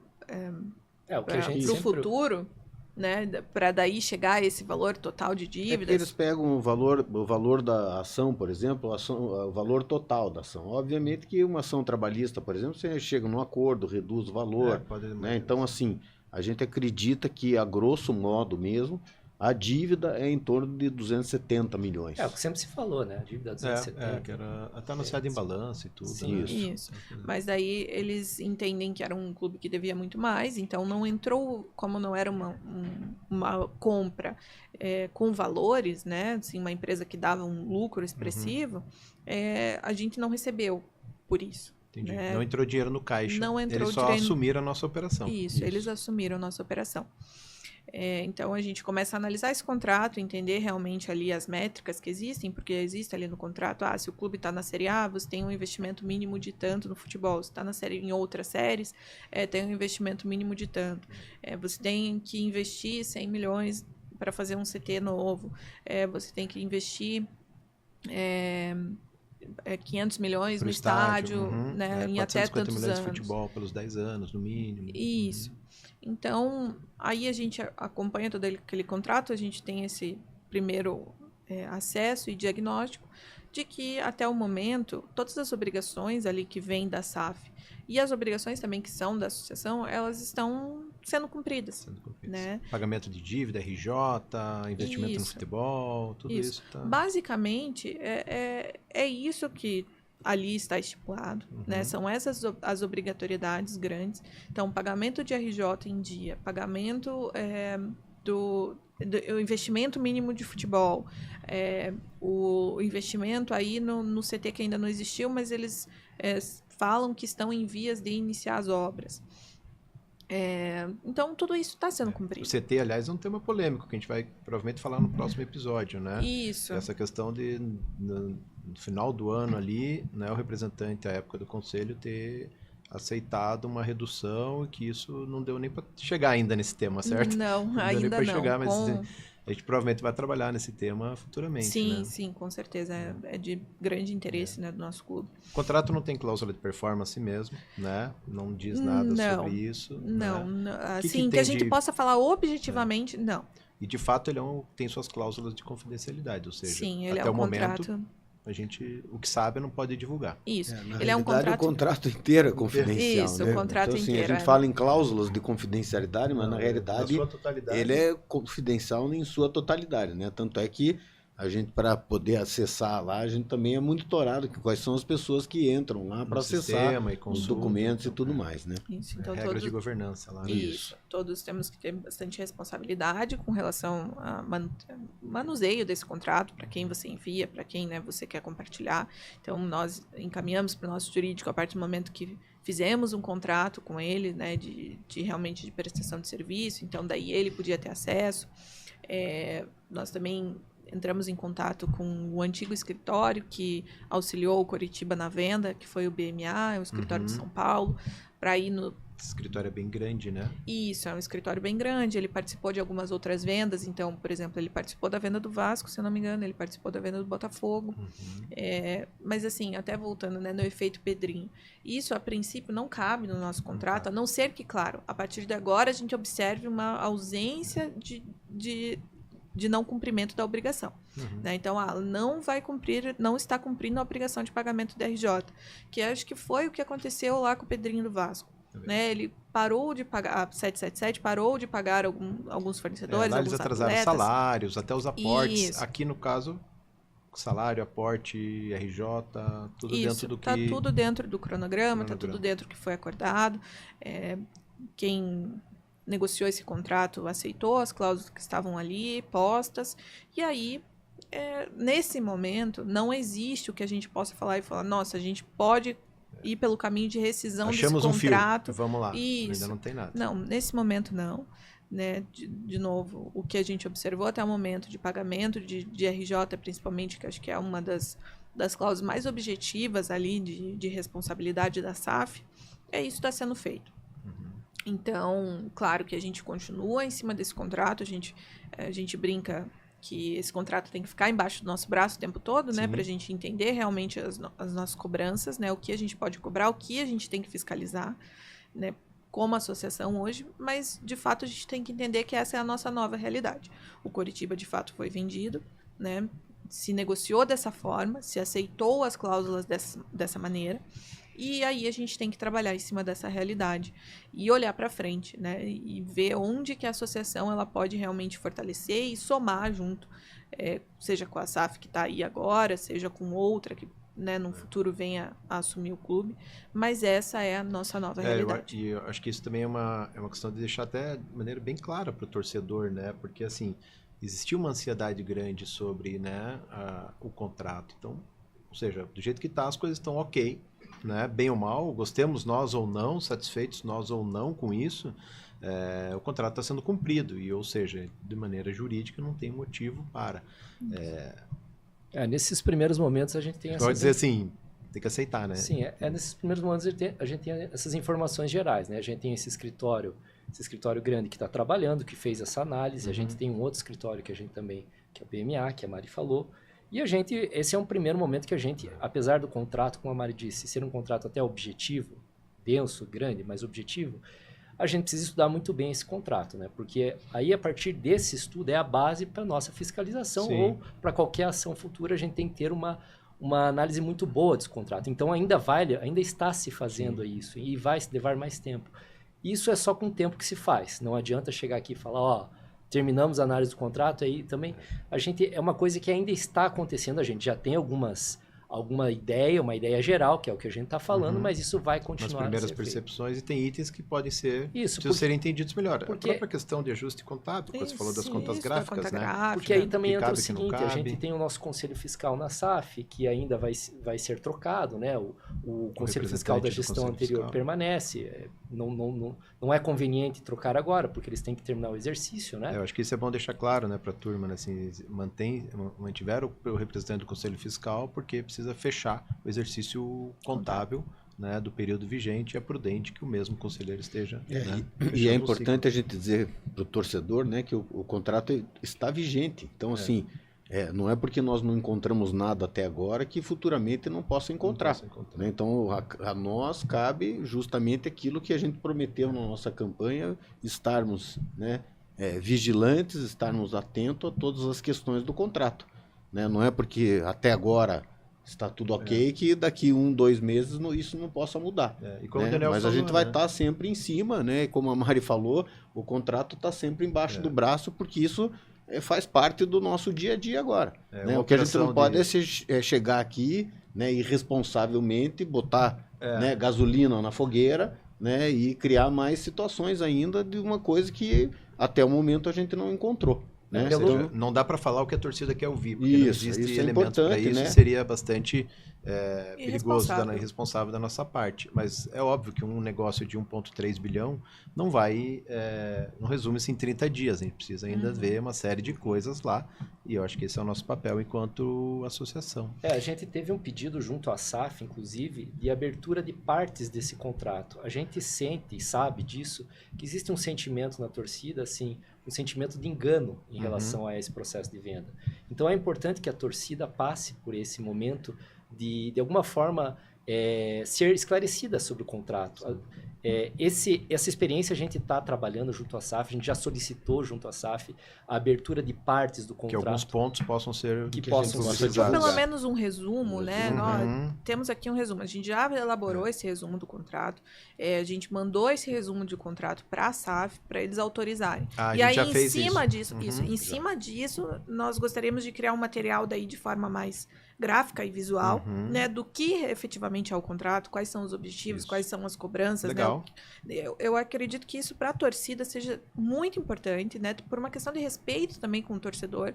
para o futuro, né, para daí chegar a esse valor total de dívidas. Eles pegam o valor da ação, por exemplo, o valor total da ação. Obviamente que uma ação trabalhista, por exemplo, você chega num acordo, reduz o valor. Né? Então, assim, a gente acredita que, a grosso modo mesmo, a dívida é em torno de 270 milhões. É o que sempre se falou, né? A dívida 270. Que era até anunciado em balanço e tudo. Sim, né? Isso. Mas daí eles entendem que era um clube que devia muito mais, então não entrou, como não era uma compra com valores, né? Assim, uma empresa que dava um lucro expressivo, a gente não recebeu por isso. Entendi. Né? Não entrou dinheiro no caixa. Não entrou eles só assumiram a nossa operação. Isso, eles assumiram a nossa operação. Então, a gente começa a analisar esse contrato, entender realmente ali as métricas que existem, porque existe ali no contrato, se o clube está na Série A, você tem um investimento mínimo de tanto no futebol. Se está em outras séries, tem um investimento mínimo de tanto. Você tem que investir 100 milhões para fazer um CT novo. Você tem que investir 500 milhões no estádio, né, em até tantos milhões anos. de futebol pelos 10 anos, no mínimo. Isso. Então, aí a gente acompanha todo aquele contrato, a gente tem esse primeiro acesso e diagnóstico de que, até o momento, todas as obrigações ali que vêm da SAF e as obrigações também que são da associação, elas estão sendo cumpridas. Né? Pagamento de dívida, RJ, investimento no futebol, tudo isso. Tá... Basicamente, é isso que ali está estipulado, né? São essas as obrigatoriedades grandes. Então, pagamento de RJ em dia, pagamento do investimento mínimo de futebol, o investimento aí no CT que ainda não existiu, mas eles falam que estão em vias de iniciar as obras. Então, tudo isso está sendo cumprido. O CT, aliás, é um tema polêmico, que a gente vai provavelmente falar no próximo episódio, né? Isso. Essa questão de, no final do ano ali, né, o representante, à época do conselho, ter aceitado uma redução, e que isso não deu nem para chegar ainda nesse tema, certo? Não ainda não. Chegar, mas a gente provavelmente vai trabalhar nesse tema futuramente. Sim, né? sim, com certeza. É de grande interesse, né, do nosso clube. O contrato não tem cláusula de performance mesmo, né? Não diz nada sobre isso. Não, né? Assim, que a gente possa falar objetivamente, não. E, de fato, ele tem suas cláusulas de confidencialidade, ou seja, sim, ele até é um o momento, contrato... o que sabe não pode divulgar. Isso. Ele é um contrato... O contrato inteiro é confidencial. Isso, né? o contrato então, assim, inteiro. A gente fala em cláusulas de confidencialidade, mas na realidade ele é confidencial em sua totalidade, né? Tanto é que a gente, para poder acessar lá, a gente também é monitorado quais são as pessoas que entram lá para acessar os documentos e tudo mais, né? Isso, então regras de governança lá. Isso. Todos temos que ter bastante responsabilidade com relação ao manuseio desse contrato, para quem você envia, para quem, né, você quer compartilhar. Então, nós encaminhamos para o nosso jurídico a partir do momento que fizemos um contrato com ele, né, de realmente de prestação de serviço. Então, daí ele podia ter acesso. Nós também entramos em contato com o antigo escritório que auxiliou o Coritiba na venda, que foi o BMA, o escritório de São Paulo, para ir no... Esse escritório é bem grande, né? Isso, é um escritório bem grande. Ele participou de algumas outras vendas. Então, por exemplo, ele participou da venda do Vasco, se eu não me engano. Ele participou da venda do Botafogo. Mas, assim, até voltando, né, no efeito Pedrinho. Isso, a princípio, não cabe no nosso contrato, a não ser que, claro, a partir de agora a gente observe uma ausência de não cumprimento da obrigação. Né? Então, não vai cumprir, não está cumprindo a obrigação de pagamento da RJ, que acho que foi o que aconteceu lá com o Pedrinho do Vasco. Né? Ele parou de pagar, a 777 parou de pagar alguns fornecedores, lá eles alguns atrasaram atletas. Salários, até os aportes. Isso. Aqui, no caso, salário, aporte, RJ, tudo Isso, dentro do que... Tá tudo dentro do cronograma, tá tudo dentro do que foi acordado. Quem negociou esse contrato aceitou as cláusulas que estavam ali postas. E aí, nesse momento, não existe o que a gente possa falar e falar, nossa, a gente pode ir pelo caminho de rescisão Achamos desse contrato. Um fio, vamos lá. Isso. Ainda não tem nada. Não, nesse momento não. Né? De novo, o que a gente observou até o momento de pagamento de RJ, principalmente, que acho que é uma das cláusulas mais objetivas ali de responsabilidade da SAF, isso está sendo feito. Então, claro que a gente continua em cima desse contrato, a gente brinca que esse contrato tem que ficar embaixo do nosso braço o tempo todo, né, para a gente entender realmente as nossas cobranças, né, o que a gente pode cobrar, o que a gente tem que fiscalizar, né, como associação hoje, mas de fato a gente tem que entender que essa é a nossa nova realidade. O Coritiba de fato foi vendido, né, se negociou dessa forma, se aceitou as cláusulas dessa maneira, e aí a gente tem que trabalhar em cima dessa realidade e olhar para frente, né? E ver onde que a associação ela pode realmente fortalecer e somar junto, seja com a SAF que está aí agora, seja com outra que, né, no futuro venha a assumir o clube, mas essa é a nossa nova realidade. E eu acho que isso também é uma questão de deixar até de maneira bem clara para o torcedor, né? Porque assim, existiu uma ansiedade grande sobre, né, o contrato. Então, ou seja, do jeito que está, as coisas estão ok, né? Bem ou mal, gostemos nós ou não, satisfeitos nós ou não com isso, o contrato está sendo cumprido, ou seja, de maneira jurídica não tem motivo para... nesses primeiros momentos a gente tem pode dizer assim, tem que aceitar, né? Sim, nesses primeiros momentos a gente tem essas informações gerais, né? A gente tem esse escritório grande que está trabalhando, que fez essa análise, a gente tem um outro escritório que a gente também, que é o PMA, que a Mari falou, e esse é um primeiro momento que a gente, apesar do contrato, como a Mari disse, ser um contrato até objetivo, denso, grande, mas objetivo, a gente precisa estudar muito bem esse contrato, né? Porque aí, a partir desse estudo, é a base para a nossa fiscalização. Sim. Ou para qualquer ação futura, a gente tem que ter uma análise muito boa desse contrato. Então, ainda está se fazendo Sim. isso, e vai levar mais tempo. Isso é só com o tempo que se faz. Não adianta chegar aqui e falar, terminamos a análise do contrato, aí também é uma coisa que ainda está acontecendo, a gente já tem uma ideia geral, que é o que a gente está falando, mas isso vai continuar. Nas primeiras percepções, e tem itens que podem precisam ser entendidos melhor. A própria questão de ajuste contábil, quando você falou das contas gráficas, né? Porque aí também entra o seguinte, a gente tem o nosso conselho fiscal na SAF, que ainda vai ser trocado, né? O conselho fiscal da gestão anterior permanece. Não é conveniente trocar agora, porque eles têm que terminar o exercício, né? Eu acho que isso é bom deixar claro, né, para a turma, né? Assim, mantiveram o representante do conselho fiscal, porque precisa fechar o exercício contábil, né, do período vigente, é prudente que o mesmo conselheiro esteja... né, e é importante a gente dizer para o torcedor, né, que o contrato está vigente. Então, assim, não é porque nós não encontramos nada até agora que futuramente não possa encontrar. Né? Então, a nós cabe justamente aquilo que a gente prometeu na nossa campanha, estarmos, né, vigilantes, estarmos atentos a todas as questões do contrato. Né? Não é porque até agora... está tudo ok, que daqui 1-2 meses isso não possa mudar. E como né? o Daniel Mas falou, a gente vai estar sempre em cima, né? Como a Mari falou, o contrato está sempre embaixo do braço, porque isso faz parte do nosso dia a dia agora. Né? O que a gente não pode é chegar aqui, né, irresponsavelmente, botar né, gasolina na fogueira, né, e criar mais situações ainda de uma coisa que até o momento a gente não encontrou. Né? Então, não dá para falar o que a torcida quer ouvir, porque não existe elementos para isso, né? Seria bastante perigoso, irresponsável da nossa parte. Mas é óbvio que um negócio de 1,3 bilhão não resume-se em 30 dias. A gente precisa ainda ver uma série de coisas lá, e eu acho que esse é o nosso papel enquanto associação. A gente teve um pedido junto à SAF, inclusive, de abertura de partes desse contrato. A gente sente e sabe disso, que existe um sentimento na torcida, assim, um sentimento de engano em relação a esse processo de venda. Então é importante que a torcida passe por esse momento de alguma forma, ser esclarecida sobre o contrato. Essa experiência a gente está trabalhando junto à SAF, a gente já solicitou junto à SAF a abertura de partes do contrato. Que alguns pontos possam ser... Que possam ser pelo menos um resumo, né? Nós temos aqui um resumo. A gente já elaborou esse resumo do contrato. A gente mandou esse resumo de contrato para a SAF, para eles autorizarem. E aí, em cima disso, em cima disso, nós gostaríamos de criar um material daí de forma mais gráfica e visual, né, do que efetivamente é o contrato, quais são os objetivos, quais são as cobranças. Legal. Né? Eu acredito que isso para a torcida seja muito importante, né, por uma questão de respeito também com o torcedor,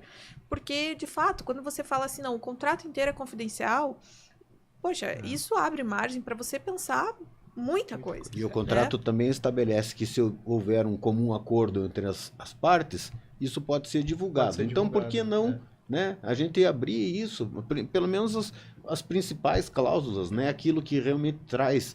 porque, de fato, quando você fala assim, não, o contrato inteiro é confidencial, poxa, isso abre margem para você pensar muita coisa. E o contrato também estabelece que se houver um comum acordo entre as partes, isso pode ser divulgado. Então, por que não... né? A gente abrir isso, pelo menos as principais cláusulas, né? Aquilo que realmente traz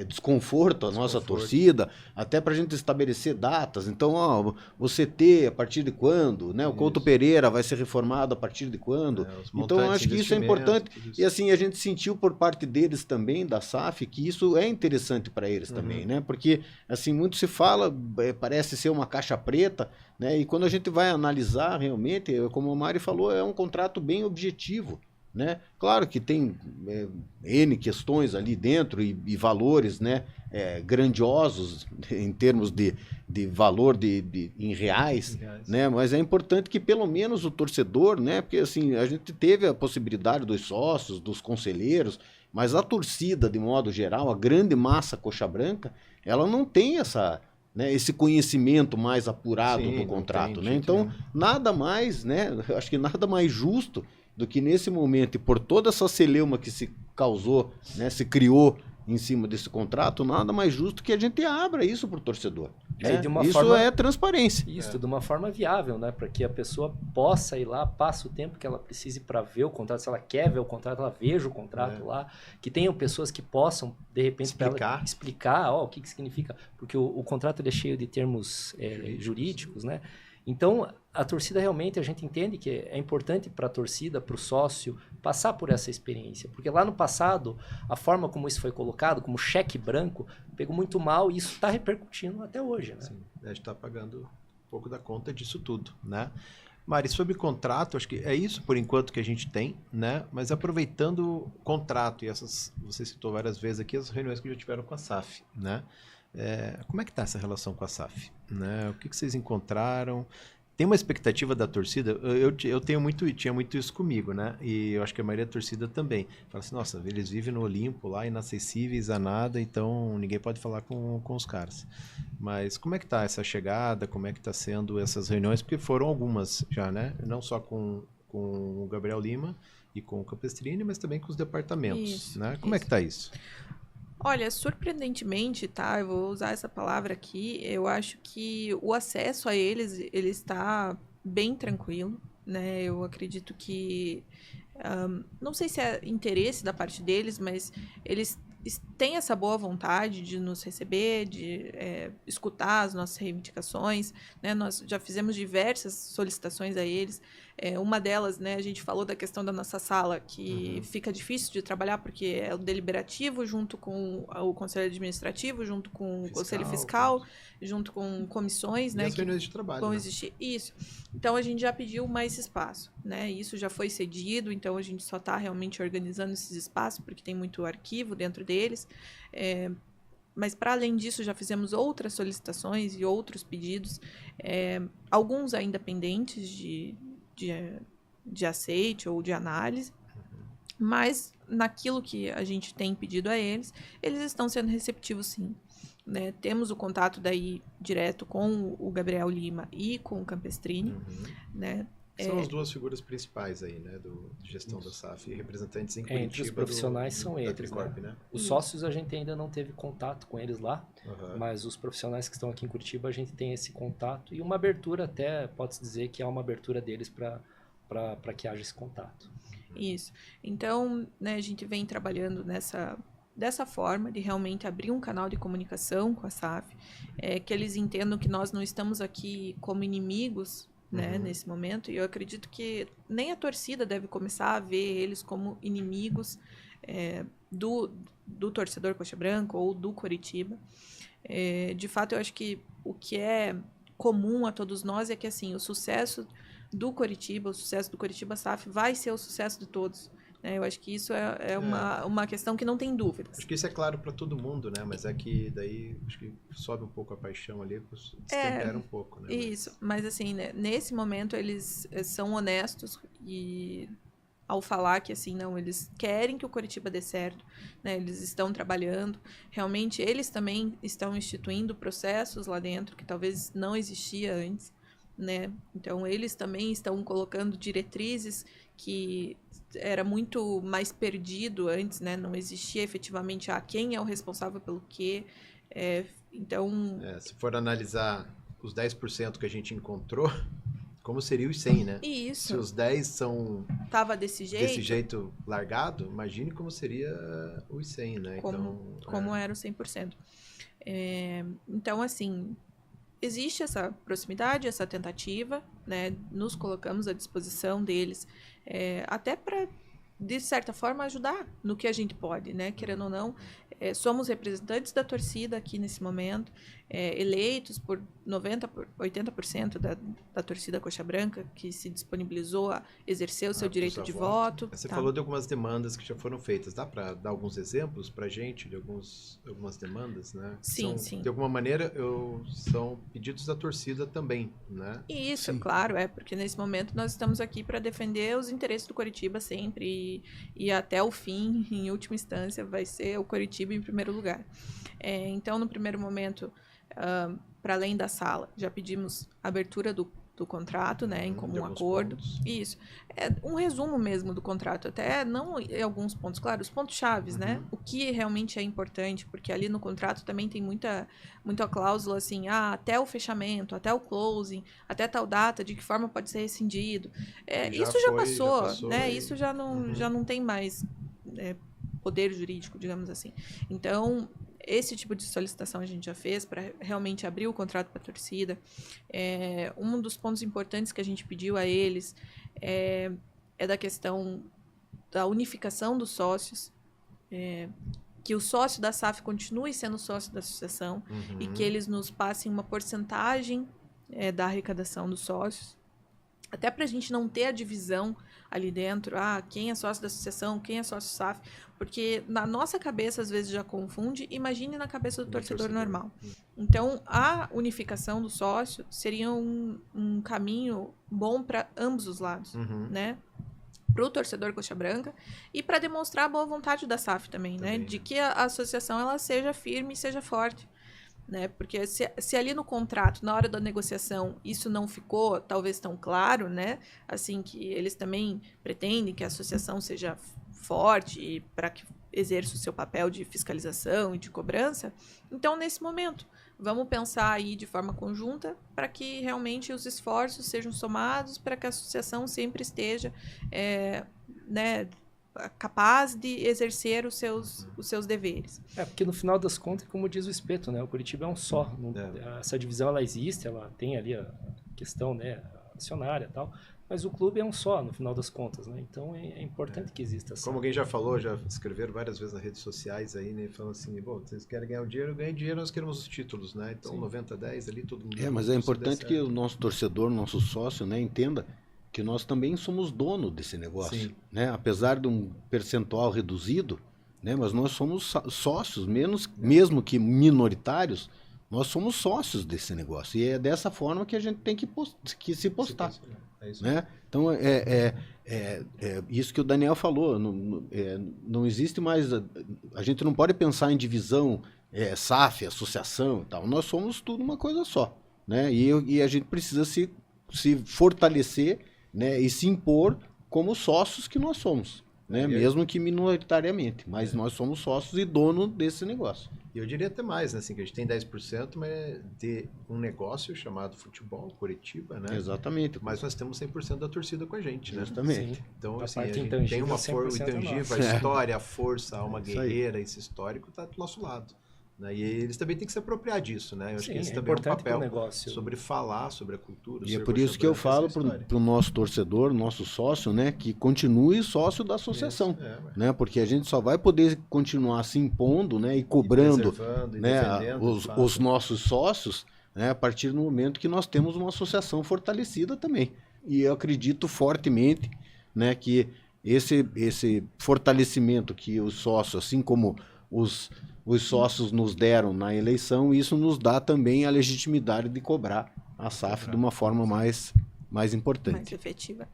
desconforto à nossa torcida, até para a gente estabelecer datas. Então, o CT a partir de quando, né? O Couto Pereira vai ser reformado a partir de quando. Então, acho que isso é importante. E assim, a gente sentiu por parte deles também, da SAF, que isso é interessante para eles também, né? Porque, assim, muito se fala, parece ser uma caixa preta, né? E quando a gente vai analisar realmente, como o Mari falou, é um contrato bem objetivo, né? Claro que tem N questões ali dentro e valores, né, grandiosos em termos de valor em reais, né? Mas é importante que pelo menos o torcedor, né, porque assim, a gente teve a possibilidade dos sócios, dos conselheiros, mas a torcida, de modo geral, a grande massa coxa branca, ela não tem esse conhecimento mais apurado do contrato, né? Então, nada mais, né? Eu acho que nada mais justo do que nesse momento, e por toda essa celeuma que se causou, né, se criou em cima desse contrato, nada mais justo que a gente abra isso para o torcedor. Né? Isso é transparência. Isso, de uma forma viável, né? Para que a pessoa possa ir lá, passe o tempo que ela precise para ver o contrato. Se ela quer ver o contrato, ela veja o contrato lá. Que tenham pessoas que possam, de repente, explicar o que significa. Porque o contrato ele é cheio de termos jurídicos, né? Então, a torcida realmente, a gente entende que é importante para a torcida, para o sócio, passar por essa experiência. Porque lá no passado, a forma como isso foi colocado, como cheque branco, pegou muito mal e isso está repercutindo até hoje. Né? Sim, a gente está pagando um pouco da conta disso tudo, né? Mari, sobre contrato, acho que é isso por enquanto que a gente tem, né? Mas aproveitando o contrato e você citou várias vezes aqui as reuniões que já tiveram com a SAF, né? Como é que está essa relação com a SAF? Né? O que vocês encontraram? Tem uma expectativa da torcida? Eu tinha muito isso comigo, né? E eu acho que a maioria da torcida também. Fala assim, nossa, eles vivem no Olimpo lá, inacessíveis a nada, então ninguém pode falar com os caras. Mas como é que está essa chegada? Como é que está sendo essas reuniões? Porque foram algumas já, né? Não só com o Gabriel Lima e com o Campestrini, mas também com os departamentos, né? Como é que está isso? Olha, surpreendentemente, tá? Eu vou usar essa palavra aqui. Eu acho que o acesso a eles, ele está bem tranquilo, né? Eu acredito que... não sei se é interesse da parte deles, mas eles têm essa boa vontade de nos receber, de escutar as nossas reivindicações, né? Nós já fizemos diversas solicitações a eles. Uma delas, né, a gente falou da questão da nossa sala, que fica difícil de trabalhar porque é o deliberativo junto com o conselho administrativo, junto com o conselho fiscal, junto com comissões, e né, as reuniões de trabalho, vão né? existir. Isso. Então a gente já pediu mais espaço, né? Isso já foi cedido, então a gente só está realmente organizando esses espaços porque tem muito arquivo dentro deles. Mas, para além disso, já fizemos outras solicitações e outros pedidos, alguns ainda pendentes de aceite ou de análise, mas naquilo que a gente tem pedido a eles estão sendo receptivos, sim. Né? Temos o contato daí direto com o Gabriel Lima e com o Campestrini, né? São as duas figuras principais aí, né, de gestão da SAF, representantes em Curitiba. Entre os profissionais são eles, Tricorp, né? Os sócios a gente ainda não teve contato com eles lá, mas os profissionais que estão aqui em Curitiba a gente tem esse contato e uma abertura até, pode-se dizer que há uma abertura deles para que haja esse contato. Isso. Então, né, a gente vem trabalhando dessa forma, de realmente abrir um canal de comunicação com a SAF, que eles entendam que nós não estamos aqui como inimigos, né, nesse momento, e eu acredito que nem a torcida deve começar a ver eles como inimigos do torcedor Coxa Branca ou do Coritiba. De fato, eu acho que o que é comum a todos nós é que, assim, o sucesso do Coritiba, o sucesso do Coritiba SAF vai ser o sucesso de todos. Eu acho que isso é uma questão que não tem dúvidas. Acho que isso é claro para todo mundo, né? Mas é que daí acho que sobe um pouco a paixão ali, destempera um pouco, né? Isso, mas assim, né, nesse momento eles são honestos e ao falar que assim, não, eles querem que o Coritiba dê certo, né? Eles estão trabalhando, realmente eles também estão instituindo processos lá dentro que talvez não existia antes, né? Então eles também estão colocando diretrizes que era muito mais perdido antes, né? Não existia efetivamente quem é o responsável pelo quê. Então... se for analisar os 10% que a gente encontrou, como seria os 100, né? Isso. Se os 10 são... Tava desse jeito largado, imagine como seria os 100, né? Como era o 100%. Então, assim... Existe essa proximidade, essa tentativa, né? Nos colocamos à disposição deles, até para, de certa forma, ajudar no que a gente pode, né? Querendo ou não, somos representantes da torcida aqui nesse momento, eleitos por 80% da torcida Coxa Branca, que se disponibilizou a exercer o seu direito de voto. Você falou de algumas demandas que já foram feitas. Dá para dar alguns exemplos para a gente de algumas demandas, né? Sim, sim. De alguma maneira, são pedidos da torcida também, né? Isso, Sim. claro, porque nesse momento nós estamos aqui para defender os interesses do Coritiba sempre e até o fim, em última instância, vai ser o Coritiba em primeiro lugar. Então, no primeiro momento, para além da sala, já pedimos abertura do contrato, né, em comum acordo. Pontos. Isso. Um resumo mesmo do contrato, até não em alguns pontos, claro, os pontos chaves, né? O que realmente é importante, porque ali no contrato também tem muita cláusula assim, até o fechamento, até o closing, até tal data, de que forma pode ser rescindido. Isso já passou, né? Isso já não tem mais poder jurídico, digamos assim. Então, esse tipo de solicitação a gente já fez para realmente abrir o contrato para a torcida. Um dos pontos importantes que a gente pediu a eles é da questão da unificação dos sócios, que o sócio da SAF continue sendo sócio da associação e que eles nos passem uma porcentagem da arrecadação dos sócios, até para a gente não ter a divisão ali dentro, quem é sócio da associação, quem é sócio SAF, porque na nossa cabeça às vezes já confunde, imagine na cabeça do torcedor normal. Então, a unificação do sócio seria um caminho bom para ambos os lados, né? Para o torcedor Coxa Branca e para demonstrar a boa vontade da SAF também, né? De que a associação ela seja firme e seja forte. Né? Porque se ali no contrato, na hora da negociação, isso não ficou talvez tão claro, né? Assim, que eles também pretendem que a associação seja forte para que exerça o seu papel de fiscalização e de cobrança. Então, nesse momento, vamos pensar aí de forma conjunta para que realmente os esforços sejam somados para que a associação sempre esteja né, capaz de exercer os seus deveres. Porque no final das contas, como diz o Espeto, né, o Coritiba é um só. Essa divisão ela existe, ela tem ali a questão, né, acionária e tal, mas o clube é um só, no final das contas, né? Então é importante que exista essa... Como alguém já falou, já escreveram várias vezes nas redes sociais aí, né? Falando assim, bom, vocês querem ganhar o dinheiro, ganhem dinheiro, nós queremos os títulos, né? Então 90-10 ali, todo mundo... Mas é importante que o nosso torcedor, nosso sócio, né, entenda que nós também somos dono desse negócio, né? Apesar de um percentual reduzido, né? Mas nós somos sócios, mesmo que minoritários, nós somos sócios desse negócio. E é dessa forma que a gente tem que se postar. Né? Então, isso que o Daniel falou, não existe mais... A gente não pode pensar em divisão, SAF, associação e tal. Nós somos tudo uma coisa só. Né? E a gente precisa se fortalecer, né, e se impor como sócios que nós somos, né, mesmo que minoritariamente, mas nós somos sócios e dono desse negócio. E eu diria até mais, né, assim, que a gente tem 10%, mas de um negócio chamado futebol, Coritiba, né? Exatamente. Mas nós temos 100% da torcida com a gente, né? Exatamente. Então, a assim, a parte gente tem uma força intangível, intangível, a história, a força, a alma guerreira, esse histórico está do nosso lado. Né? E eles também têm que se apropriar disso, né? Eu acho que esse também é um importante papel negócio. sobre falar sobre a cultura. E é por isso que eu falo para o nosso torcedor, nosso sócio, né, que continue sócio da associação, né, porque a gente só vai poder continuar se impondo, né, e cobrando, né, os nossos sócios, né, a partir do momento que nós temos uma associação fortalecida também. E eu acredito fortemente, né, que esse fortalecimento que os sócios, assim como os sócios nos deram na eleição, isso nos dá também a legitimidade de cobrar a SAF de uma forma mais importante. Mais efetiva.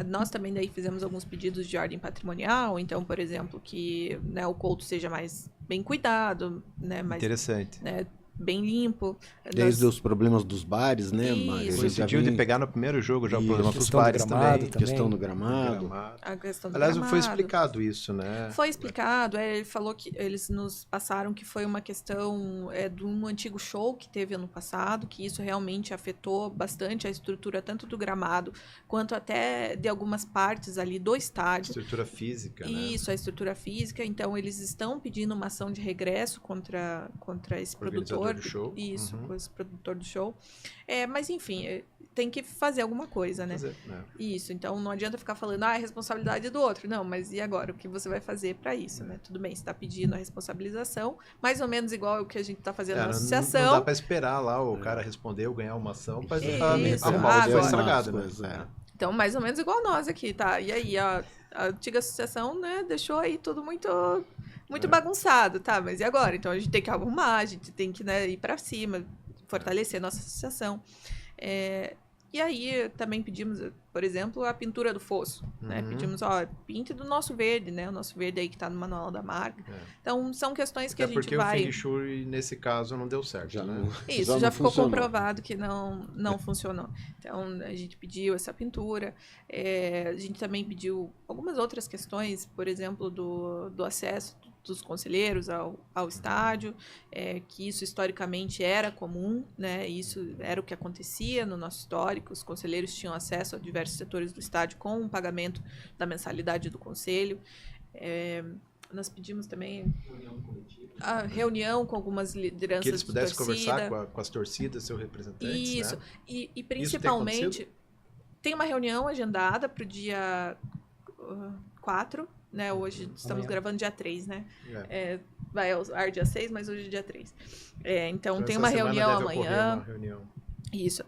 Nós também daí fizemos alguns pedidos de ordem patrimonial, então, por exemplo, que, né, o couto seja mais bem cuidado, né, mais, interessante. Né, bem limpo. Desde os problemas dos bares, né, Mário? Coincidiu de pegar no primeiro jogo já o problema dos bares também. Questão do gramado. A questão do Aliás, gramado. foi explicado isso, né? Foi explicado. Ele falou que eles nos passaram que foi uma questão de um antigo show que teve ano passado, que isso realmente afetou bastante a estrutura tanto do gramado quanto até de algumas partes ali do estádio. Estrutura física, Isso, né? a estrutura física. Então, eles estão pedindo uma ação de regresso contra esse produtor. Do show. Isso, com esse produtor do show. Mas, enfim, tem que fazer alguma coisa, né? Isso, então não adianta ficar falando, é responsabilidade do outro. Não, mas e agora? O que você vai fazer para isso, né? Tudo bem, você está pedindo a responsabilização, mais ou menos igual o que a gente está fazendo na associação. Não dá para esperar lá o cara responder ou ganhar uma ação para arrumar o que foi estragado, né? Então, mais ou menos igual nós aqui, tá? E aí, a antiga associação, né, deixou aí tudo muito bagunçado, tá? Mas e agora? Então, a gente tem que arrumar, a gente tem que, né, ir para cima, fortalecer a nossa associação. E aí, também pedimos, por exemplo, a pintura do fosso, né? Pedimos, pinte do nosso verde, né? O nosso verde aí que tá no manual da marca. Então, são questões que a gente vai... porque o Feng Shui, nesse caso, não deu certo, né? Isso, já ficou comprovado que não funcionou. Então, a gente pediu essa pintura. A gente também pediu algumas outras questões, por exemplo, do acesso dos conselheiros ao estádio, que isso historicamente era comum, né? Isso era o que acontecia no nosso histórico, os conselheiros tinham acesso a diversos setores do estádio com o pagamento da mensalidade do conselho. Nós pedimos também a reunião com algumas lideranças que eles pudessem de torcida. conversar com as torcidas, seus representantes, isso, né? E principalmente tem uma reunião agendada para o dia 4, né? Hoje estamos gravando dia 3, né? Vai ao ar dia 6, mas hoje é dia 3. Então tem uma reunião amanhã. Isso.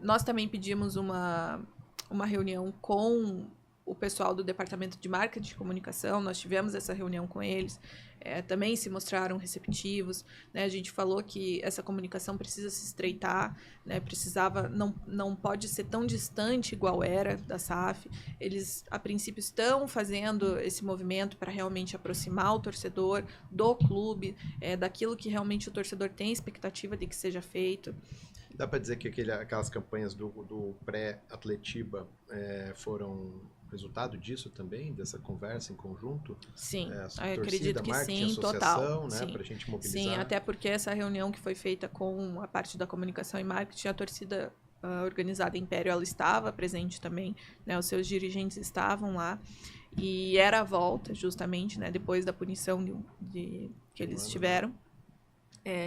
Nós também pedimos uma reunião com o pessoal do departamento de marketing e comunicação. Nós tivemos essa reunião com eles. Também se mostraram receptivos, né? A gente falou que essa comunicação precisa se estreitar, né? Não pode ser tão distante igual era da SAF. Eles, a princípio, estão fazendo esse movimento para realmente aproximar o torcedor do clube, daquilo que realmente o torcedor tem expectativa de que seja feito. Dá para dizer que aquelas campanhas do pré-Atletiba foram resultado disso também, dessa conversa em conjunto? Sim, acredito que sim, total. Né, para a gente mobilizar. Sim, até porque essa reunião que foi feita com a parte da comunicação e marketing, a torcida organizada Império, ela estava presente também, né, os seus dirigentes estavam lá, e era a volta, justamente, né, depois da punição que eles tiveram.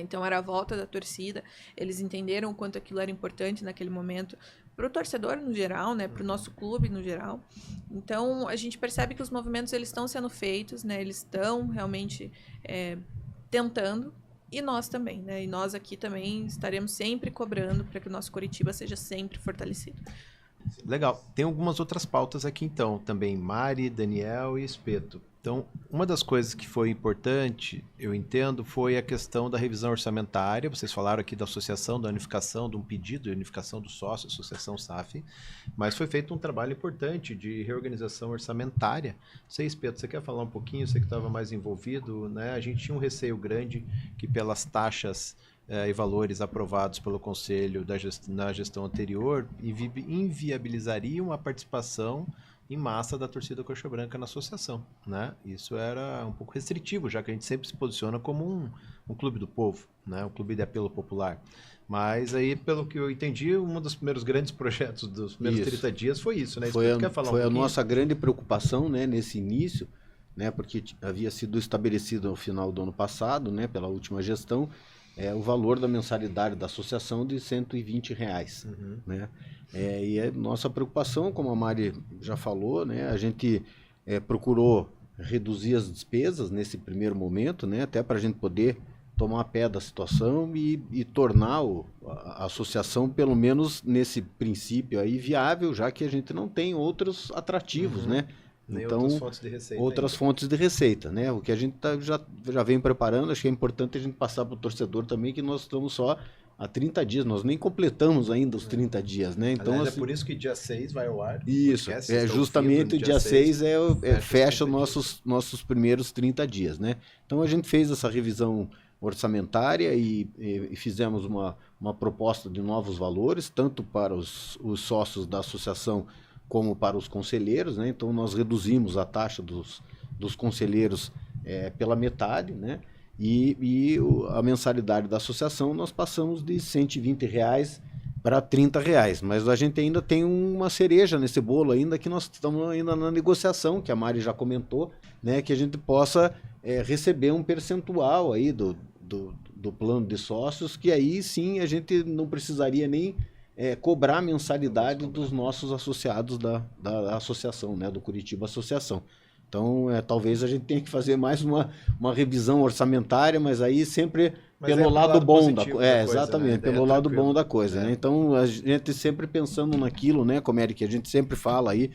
Então, era a volta da torcida. Eles entenderam o quanto aquilo era importante naquele momento para o torcedor no geral, né, para o nosso clube no geral. Então, a gente percebe que os movimentos eles estão sendo feitos, né, eles estão realmente tentando, e nós também, né, e nós aqui também estaremos sempre cobrando para que o nosso Coritiba seja sempre fortalecido. Legal. Tem algumas outras pautas aqui, então, também Mari, Daniel e Espeto. Então, uma das coisas que foi importante, eu entendo, foi a questão da revisão orçamentária. Vocês falaram aqui da associação, da unificação, de um pedido de unificação do sócio, associação SAF, mas foi feito um trabalho importante de reorganização orçamentária. Não sei, Espeto, você quer falar um pouquinho? Você que estava mais envolvido, né? A gente tinha um receio grande que pelas taxas e valores aprovados pelo Conselho na gestão anterior inviabilizariam a participação em massa da torcida Coxa Branca na associação, né? Isso era um pouco restritivo, já que a gente sempre se posiciona como um clube do povo, né? Um clube de apelo popular. Mas aí, pelo que eu entendi, um dos primeiros grandes projetos dos primeiros 30 dias foi isso, né? Foi a nossa grande preocupação, né, nesse início, né, porque havia sido estabelecido no final do ano passado, né, pela última gestão, o valor da mensalidade da associação de R$120, né? E a nossa preocupação, como a Mari já falou, né, a gente procurou reduzir as despesas nesse primeiro momento, né, até para a gente poder tomar pé da situação e tornar a associação, pelo menos nesse princípio aí, viável, já que a gente não tem outros atrativos, né? Nem então, outras fontes de receita. Outras fontes de receita, né? O que a gente já vem preparando, acho que é importante a gente passar para o torcedor também que nós estamos só há 30 dias, nós nem completamos ainda os 30 dias, né? Então, aliás, assim, é por isso que dia 6 vai ao ar. Isso, justamente o dia 6 fecha os nossos primeiros 30 dias, né? Então a gente fez essa revisão orçamentária e fizemos uma proposta de novos valores, tanto para os sócios da associação como para os conselheiros, né? Então nós reduzimos a taxa dos conselheiros pela metade, né? E a mensalidade da associação nós passamos de R$120 para R$30, mas a gente ainda tem uma cereja nesse bolo ainda, que nós estamos ainda na negociação, que a Mari já comentou, né? Que a gente possa receber um percentual aí do plano de sócios, que aí sim a gente não precisaria nem cobrar a mensalidade dos nossos associados da associação, né, do Curitiba Associação. Então, talvez a gente tenha que fazer mais uma revisão orçamentária, mas aí sempre pelo lado bom da coisa. Exatamente, né? Pelo lado bom da coisa. Né? Então, a gente sempre pensando naquilo, né, como Eric, a gente sempre fala aí,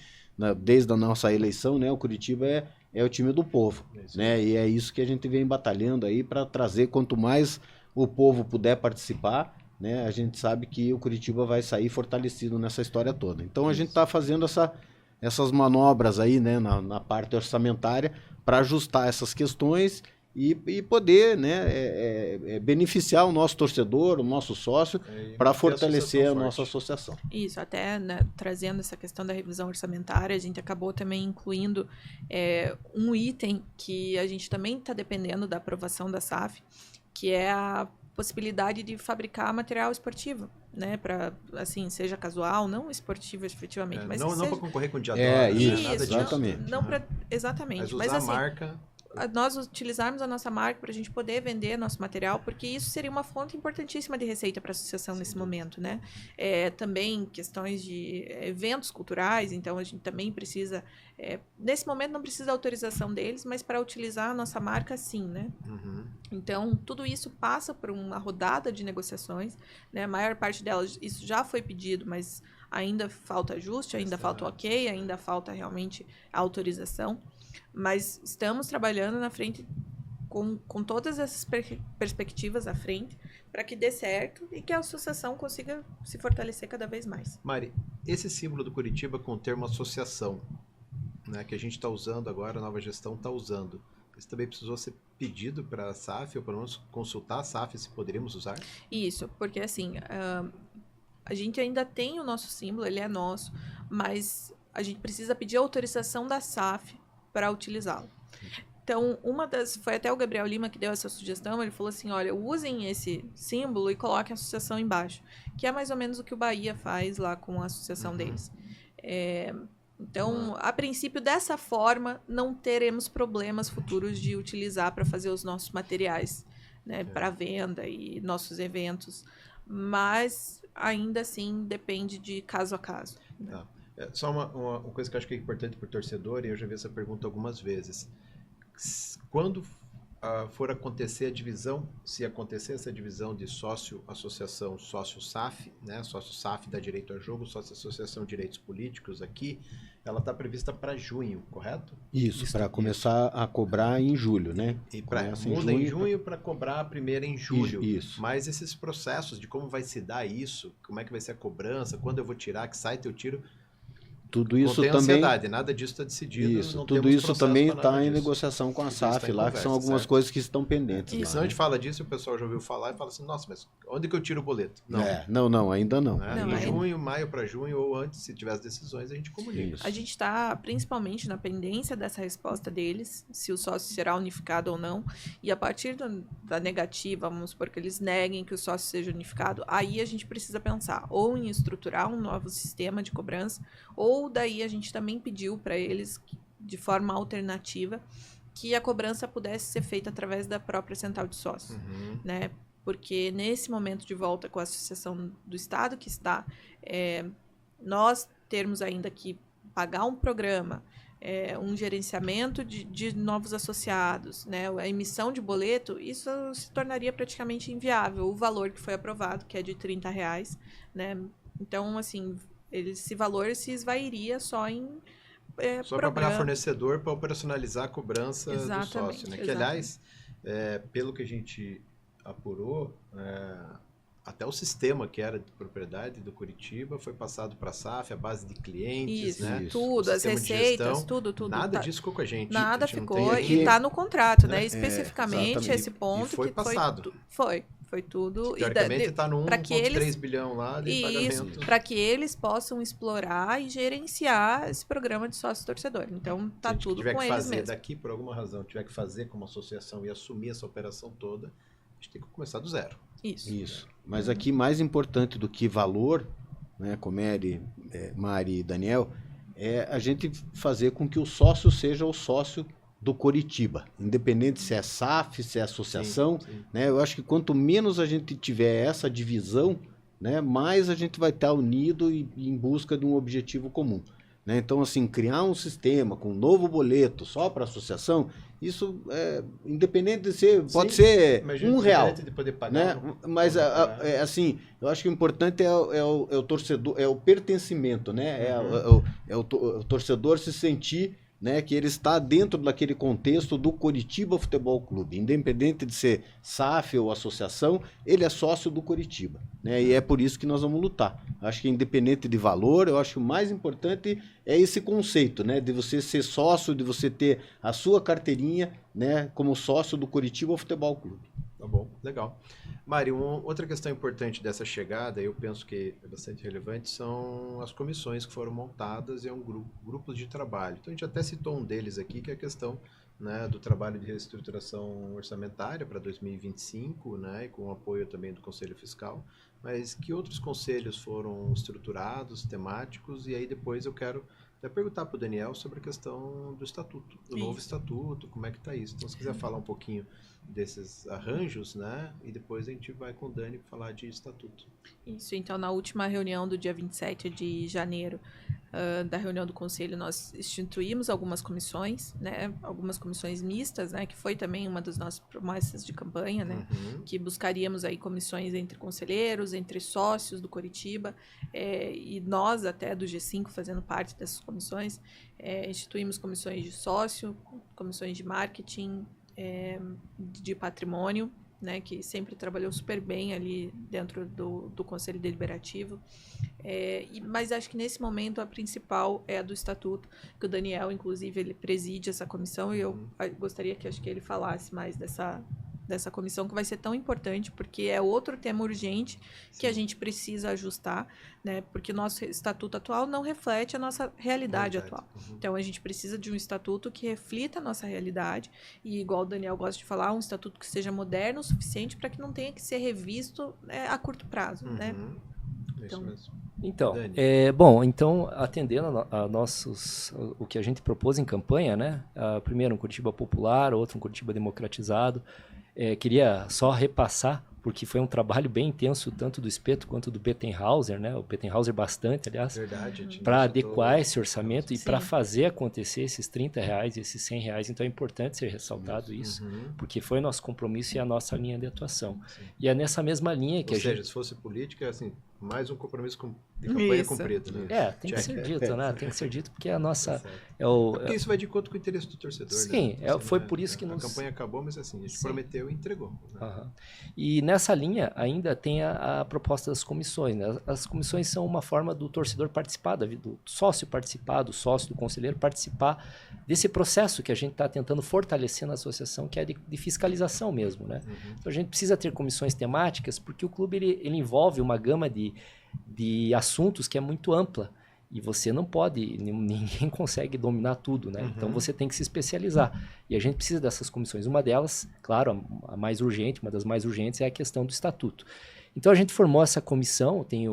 desde a nossa eleição, né, o Curitiba é o time do povo, né? E é isso que a gente vem batalhando aí para trazer, quanto mais o povo puder participar, né, a gente sabe que o Curitiba vai sair fortalecido nessa história toda. Então a gente está fazendo essas manobras aí, né, na parte orçamentária para ajustar essas questões e poder, né, beneficiar o nosso torcedor, o nosso sócio, para fortalecer a nossa associação. Isso, até, né, trazendo essa questão da revisão orçamentária, a gente acabou também incluindo um item que a gente também está dependendo da aprovação da SAF, que é a possibilidade de fabricar material esportivo, né, para, assim, seja casual, não esportivo efetivamente, mas não para concorrer com o Diadora, exatamente. Não para exatamente, mas usar mas assim, a marca, nós utilizarmos a nossa marca para a gente poder vender nosso material, porque isso seria uma fonte importantíssima de receita para a associação nesse momento, né? Também questões de eventos culturais, então a gente também precisa, nesse momento não precisa da autorização deles, mas para utilizar a nossa marca sim, né? Então tudo isso passa por uma rodada de negociações, né? A maior parte delas, isso já foi pedido, mas ainda falta ajuste, ainda falta o ok, ainda falta realmente a autorização. Mas estamos trabalhando na frente com todas essas perspectivas à frente para que dê certo e que a associação consiga se fortalecer cada vez mais. Mari, esse símbolo do Curitiba com o termo associação, né, que a gente está usando agora, a nova gestão está usando, isso também precisou ser pedido para a SAF, ou pelo menos consultar a SAF se poderíamos usar? Isso, porque assim, a gente ainda tem o nosso símbolo, ele é nosso, mas a gente precisa pedir autorização da SAF para utilizá-lo. Então, foi até o Gabriel Lima que deu essa sugestão, ele falou assim, olha, usem esse símbolo e coloquem a associação embaixo, que é mais ou menos o que o Bahia faz lá com a associação deles. Então, a princípio, dessa forma, não teremos problemas futuros de utilizar para fazer os nossos materiais, né, para venda e nossos eventos, mas ainda assim depende de caso a caso. Né? Só uma coisa que eu acho que é importante para o torcedor, e eu já vi essa pergunta algumas vezes. Quando for acontecer a divisão, se acontecer essa divisão de sócio-associação, sócio-SAF, né? Sócio-SAF dá direito a jogo, sócio-associação direitos políticos aqui, ela está prevista para junho, correto? Isso, para começar a cobrar em julho, né? E muda em junho para cobrar a primeira em julho. Isso. Mas esses processos de como vai se dar isso, como é que vai ser a cobrança, quando eu vou tirar, que site eu tiro... Tudo isso também... ansiedade, nada disso está decidido. Isso, tudo isso também está em negociação com a SAF lá, que são algumas coisas que estão pendentes. E se a gente fala disso, o pessoal já ouviu falar e fala assim, nossa, mas onde que eu tiro o boleto? Não, ainda não. Em junho, maio para junho, ou antes, se tiver as decisões, a gente comunica. A gente está principalmente na pendência dessa resposta deles, se o sócio será unificado ou não, e a partir da negativa, vamos supor que eles neguem que o sócio seja unificado, aí a gente precisa pensar ou em estruturar um novo sistema de cobrança, ou daí a gente também pediu para eles de forma alternativa, que a cobrança pudesse ser feita através da própria central de sócios, né? Porque nesse momento de volta com a Associação do Estado que está, nós termos ainda que pagar um programa, um gerenciamento de novos associados, né? A emissão de boleto, isso se tornaria praticamente inviável. O valor que foi aprovado, que é de R$30, né? Então, assim, esse valor se esvairia só em só para pagar fornecedor para operacionalizar a cobrança do sócio, né? Que, aliás, pelo que a gente apurou, até o sistema que era de propriedade do Curitiba foi passado para a SAF, a base de clientes, né? Tudo, as receitas, tudo. Nada disso ficou com a gente. Nada ficou, e está no contrato, né? Especificamente esse ponto. E foi passado. Foi tudo. Teoricamente está no 1,3 bilhão lá de pagamento. Para que eles possam explorar e gerenciar esse programa de sócio-torcedor. Então, está tudo com eles mesmo. Daqui, por alguma razão, tiver que fazer como associação e assumir essa operação toda, a gente tem que começar do zero. Isso. Mas aqui, mais importante do que valor, né, Comelli, Mari e Daniel, é a gente fazer com que o sócio seja o sócio do Coritiba, independente se é SAF, se é associação, sim. Né? Eu acho que quanto menos a gente tiver essa divisão, né, mais a gente vai estar unido e em busca de um objetivo comum. Né? Então, assim, criar um sistema com um novo boleto só para associação, isso independente de ser, pode ser R$1, de poder pagar, né? Mas assim, eu acho que o importante é o torcedor, é o pertencimento, né? É o torcedor se sentir, né, que ele está dentro daquele contexto do Coritiba Futebol Clube, independente de ser SAF ou associação, ele é sócio do Coritiba, né, e é por isso que nós vamos lutar. Acho que independente de valor, eu acho que o mais importante é esse conceito, né, de você ser sócio, de você ter a sua carteirinha, né, como sócio do Coritiba Futebol Clube. Tá bom, legal. Mari, outra questão importante dessa chegada, eu penso que é bastante relevante, são as comissões que foram montadas e grupos de trabalho. Então, a gente até citou um deles aqui, que é a questão, né, do trabalho de reestruturação orçamentária para 2025, né, e com o apoio também do Conselho Fiscal. Mas que outros conselhos foram estruturados, temáticos, e aí depois eu quero até perguntar para o Daniel sobre a questão do estatuto, do novo estatuto, como é que está isso. Então, se quiser falar um pouquinho desses arranjos, né? E depois a gente vai com o Dani para falar de estatuto. Isso, então na última reunião do dia 27 de janeiro, da reunião do Conselho, nós instituímos algumas comissões, né? Algumas comissões mistas, né? Que foi também uma das nossas promessas de campanha, né? Que buscaríamos aí comissões entre conselheiros, entre sócios do Coritiba, e nós até do G5 fazendo parte dessas comissões, instituímos comissões de sócio, comissões de marketing, de patrimônio, né, que sempre trabalhou super bem ali dentro do Conselho Deliberativo. Mas acho que nesse momento a principal é a do Estatuto, que o Daniel, inclusive, ele preside essa comissão, e eu gostaria que ele falasse mais dessa comissão, que vai ser tão importante, porque é outro tema urgente que a gente precisa ajustar, né? Porque o nosso estatuto atual não reflete a nossa realidade atual. Então, a gente precisa de um estatuto que reflita a nossa realidade, e igual o Daniel gosta de falar, um estatuto que seja moderno o suficiente para que não tenha que ser revisto a curto prazo, né? Isso mesmo. Então, bom, então, atendendo o que a gente propôs em campanha, né? Primeiro um Curitiba popular, outro um Curitiba democratizado. Queria só repassar, porque foi um trabalho bem intenso, tanto do Espeto quanto do Bettenhauser, né? O Bettenhauser bastante, aliás, para adequar esse orçamento e para fazer acontecer esses R$30 e esses R$100. Então é importante ser ressaltado isso, porque foi nosso compromisso e a nossa linha de atuação. E é nessa mesma linha que se fosse política, assim, mais um compromisso de campanha cumprido, né? Tem que ser dito, né? Tem que ser dito, porque a nossa... porque isso vai de conta com o interesse do torcedor, sim, né? Foi por isso que a campanha acabou, mas assim, a gente prometeu e entregou. Né? E nessa linha ainda tem a proposta das comissões, né? As comissões são uma forma do torcedor participar, do sócio participar, do sócio, do conselheiro participar desse processo que a gente está tentando fortalecer na associação, que é de fiscalização mesmo, né? Então a gente precisa ter comissões temáticas, porque o clube ele envolve uma gama de assuntos que é muito ampla, e você não pode, ninguém consegue dominar tudo, né? Então você tem que se especializar, e a gente precisa dessas comissões. Uma delas, claro, a mais urgente, uma das mais urgentes é a questão do estatuto. Então a gente formou essa comissão, tem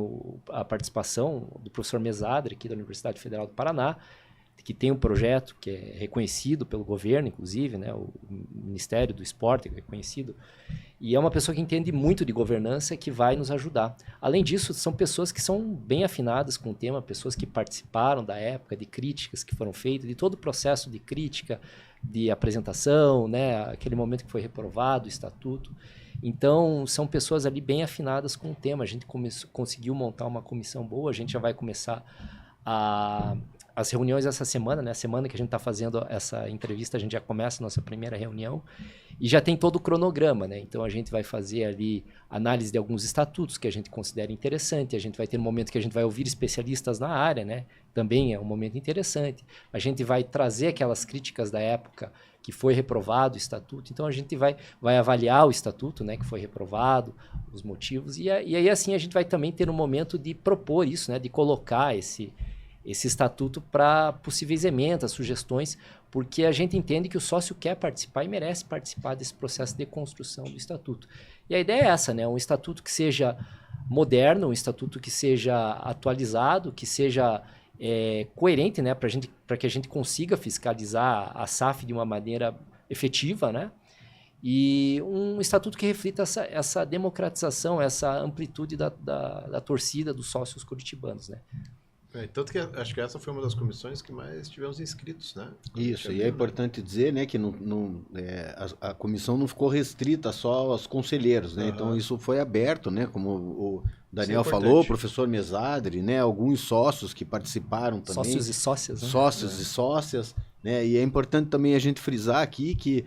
a participação do professor Mesadre aqui da Universidade Federal do Paraná, que tem um projeto que é reconhecido pelo governo, inclusive, né? O Ministério do Esporte é reconhecido, e é uma pessoa que entende muito de governança que vai nos ajudar. Além disso, são pessoas que são bem afinadas com o tema, pessoas que participaram da época de críticas que foram feitas, de todo o processo de crítica, de apresentação, né? Aquele momento que foi reprovado o estatuto. Então, são pessoas ali bem afinadas com o tema. A gente conseguiu montar uma comissão boa, a gente já vai começar as reuniões essa semana, né? A semana que a gente está fazendo essa entrevista, a gente já começa a nossa primeira reunião e já tem todo o cronograma, né? Então, a gente vai fazer ali análise de alguns estatutos que a gente considera interessante, a gente vai ter um momento que a gente vai ouvir especialistas na área, né? Também é um momento interessante. A gente vai trazer aquelas críticas da época que foi reprovado o estatuto, então a gente vai avaliar o estatuto, né, que foi reprovado, os motivos, e aí assim a gente vai também ter um momento de propor isso, né, de colocar esse estatuto para possíveis emendas, sugestões, porque a gente entende que o sócio quer participar e merece participar desse processo de construção do estatuto. E a ideia é essa, né, um estatuto que seja moderno, um estatuto que seja atualizado, que seja coerente, né, para que a gente consiga fiscalizar a SAF de uma maneira efetiva, né, e um estatuto que reflita essa democratização, essa amplitude da torcida dos sócios curitibanos, né. Tanto que acho que essa foi uma das comissões que mais tivemos inscritos, né? Isso, e é importante dizer, né, que a comissão não ficou restrita só aos conselheiros, né? Então isso foi aberto, né, como o Daniel falou, o professor Mesadri, né, alguns sócios que participaram também. Sócios e sócias, né? Sócios e sócias, né? E é importante também a gente frisar aqui que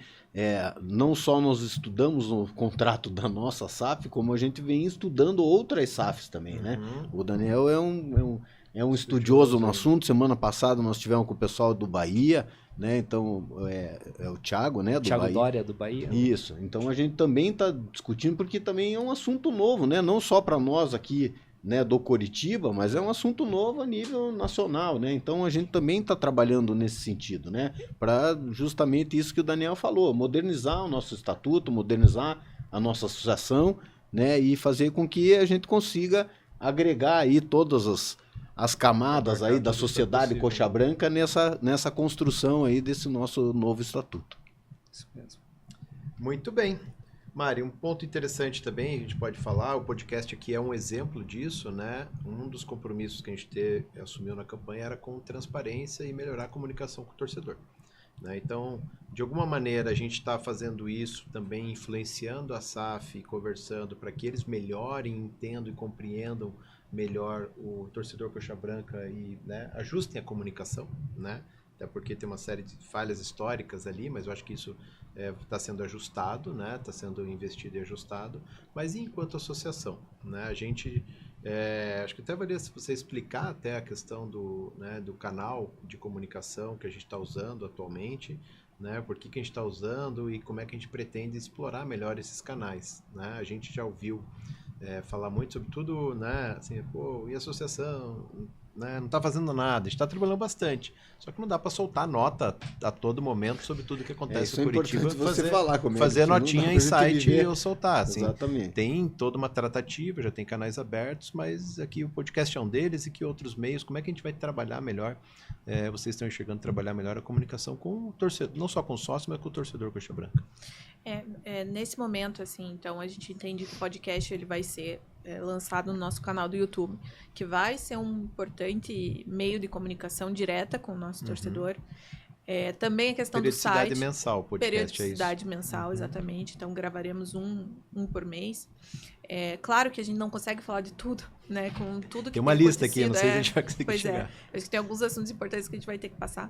não só nós estudamos o contrato da nossa SAF, como a gente vem estudando outras SAFs também, né? O Daniel é um estudioso no assunto. Semana passada nós tivemos com o pessoal do Bahia, né? Então, é o Thiago, né? Thiago Bahia. Dória, do Bahia. Isso. Então, a gente também está discutindo, porque também é um assunto novo, né? Não só para nós aqui, né, do Coritiba, mas é um assunto novo a nível nacional, né? Então, a gente também está trabalhando nesse sentido, né? Para justamente isso que o Daniel falou, modernizar o nosso estatuto, modernizar a nossa associação, né? E fazer com que a gente consiga agregar aí todas as camadas aí da sociedade coxa branca nessa construção aí desse nosso novo estatuto. Isso mesmo. Muito bem. Mari, um ponto interessante também, a gente pode falar, o podcast aqui é um exemplo disso, né? Um dos compromissos que a gente assumiu na campanha era com transparência e melhorar a comunicação com o torcedor, né? Então, de alguma maneira, a gente está fazendo isso também, influenciando a SAF, conversando para que eles melhorem, entendam e compreendam melhor o torcedor coxa branca e, né, ajustem a comunicação, né? Até porque tem uma série de falhas históricas ali, mas eu acho que isso está sendo ajustado, né? Está sendo investido e ajustado. Mas e enquanto associação, né? A gente, acho que até valia se você explicar até a questão do canal de comunicação que a gente está usando atualmente, né? Por que a gente está usando e como é que a gente pretende explorar melhor esses canais, né? A gente já ouviu falar muito sobre tudo, né? Assim, pô, e a associação, né? Não está fazendo nada, a gente está trabalhando bastante. Só que não dá para soltar nota a todo momento sobre tudo que acontece no Curitiba. Fazer notinha em site e eu soltar. Assim. Exatamente. Tem toda uma tratativa, já tem canais abertos, mas aqui o podcast é um deles e que outros meios, como é que a gente vai trabalhar melhor? Vocês estão enxergando trabalhar melhor a comunicação com o torcedor, não só com o sócio, mas com o torcedor coxa branca. Nesse momento, assim, então a gente entende que o podcast ele vai ser lançado no nosso canal do YouTube, que vai ser um importante meio de comunicação direta com o nosso torcedor. Também a questão do site. Periodicidade mensal, podcast periodicidade mensal, exatamente. Então, gravaremos um por mês. Claro que a gente não consegue falar de tudo, né? Com tudo que tem uma lista aqui, não sei se a gente vai conseguir chegar. Acho que tem alguns assuntos importantes que a gente vai ter que passar.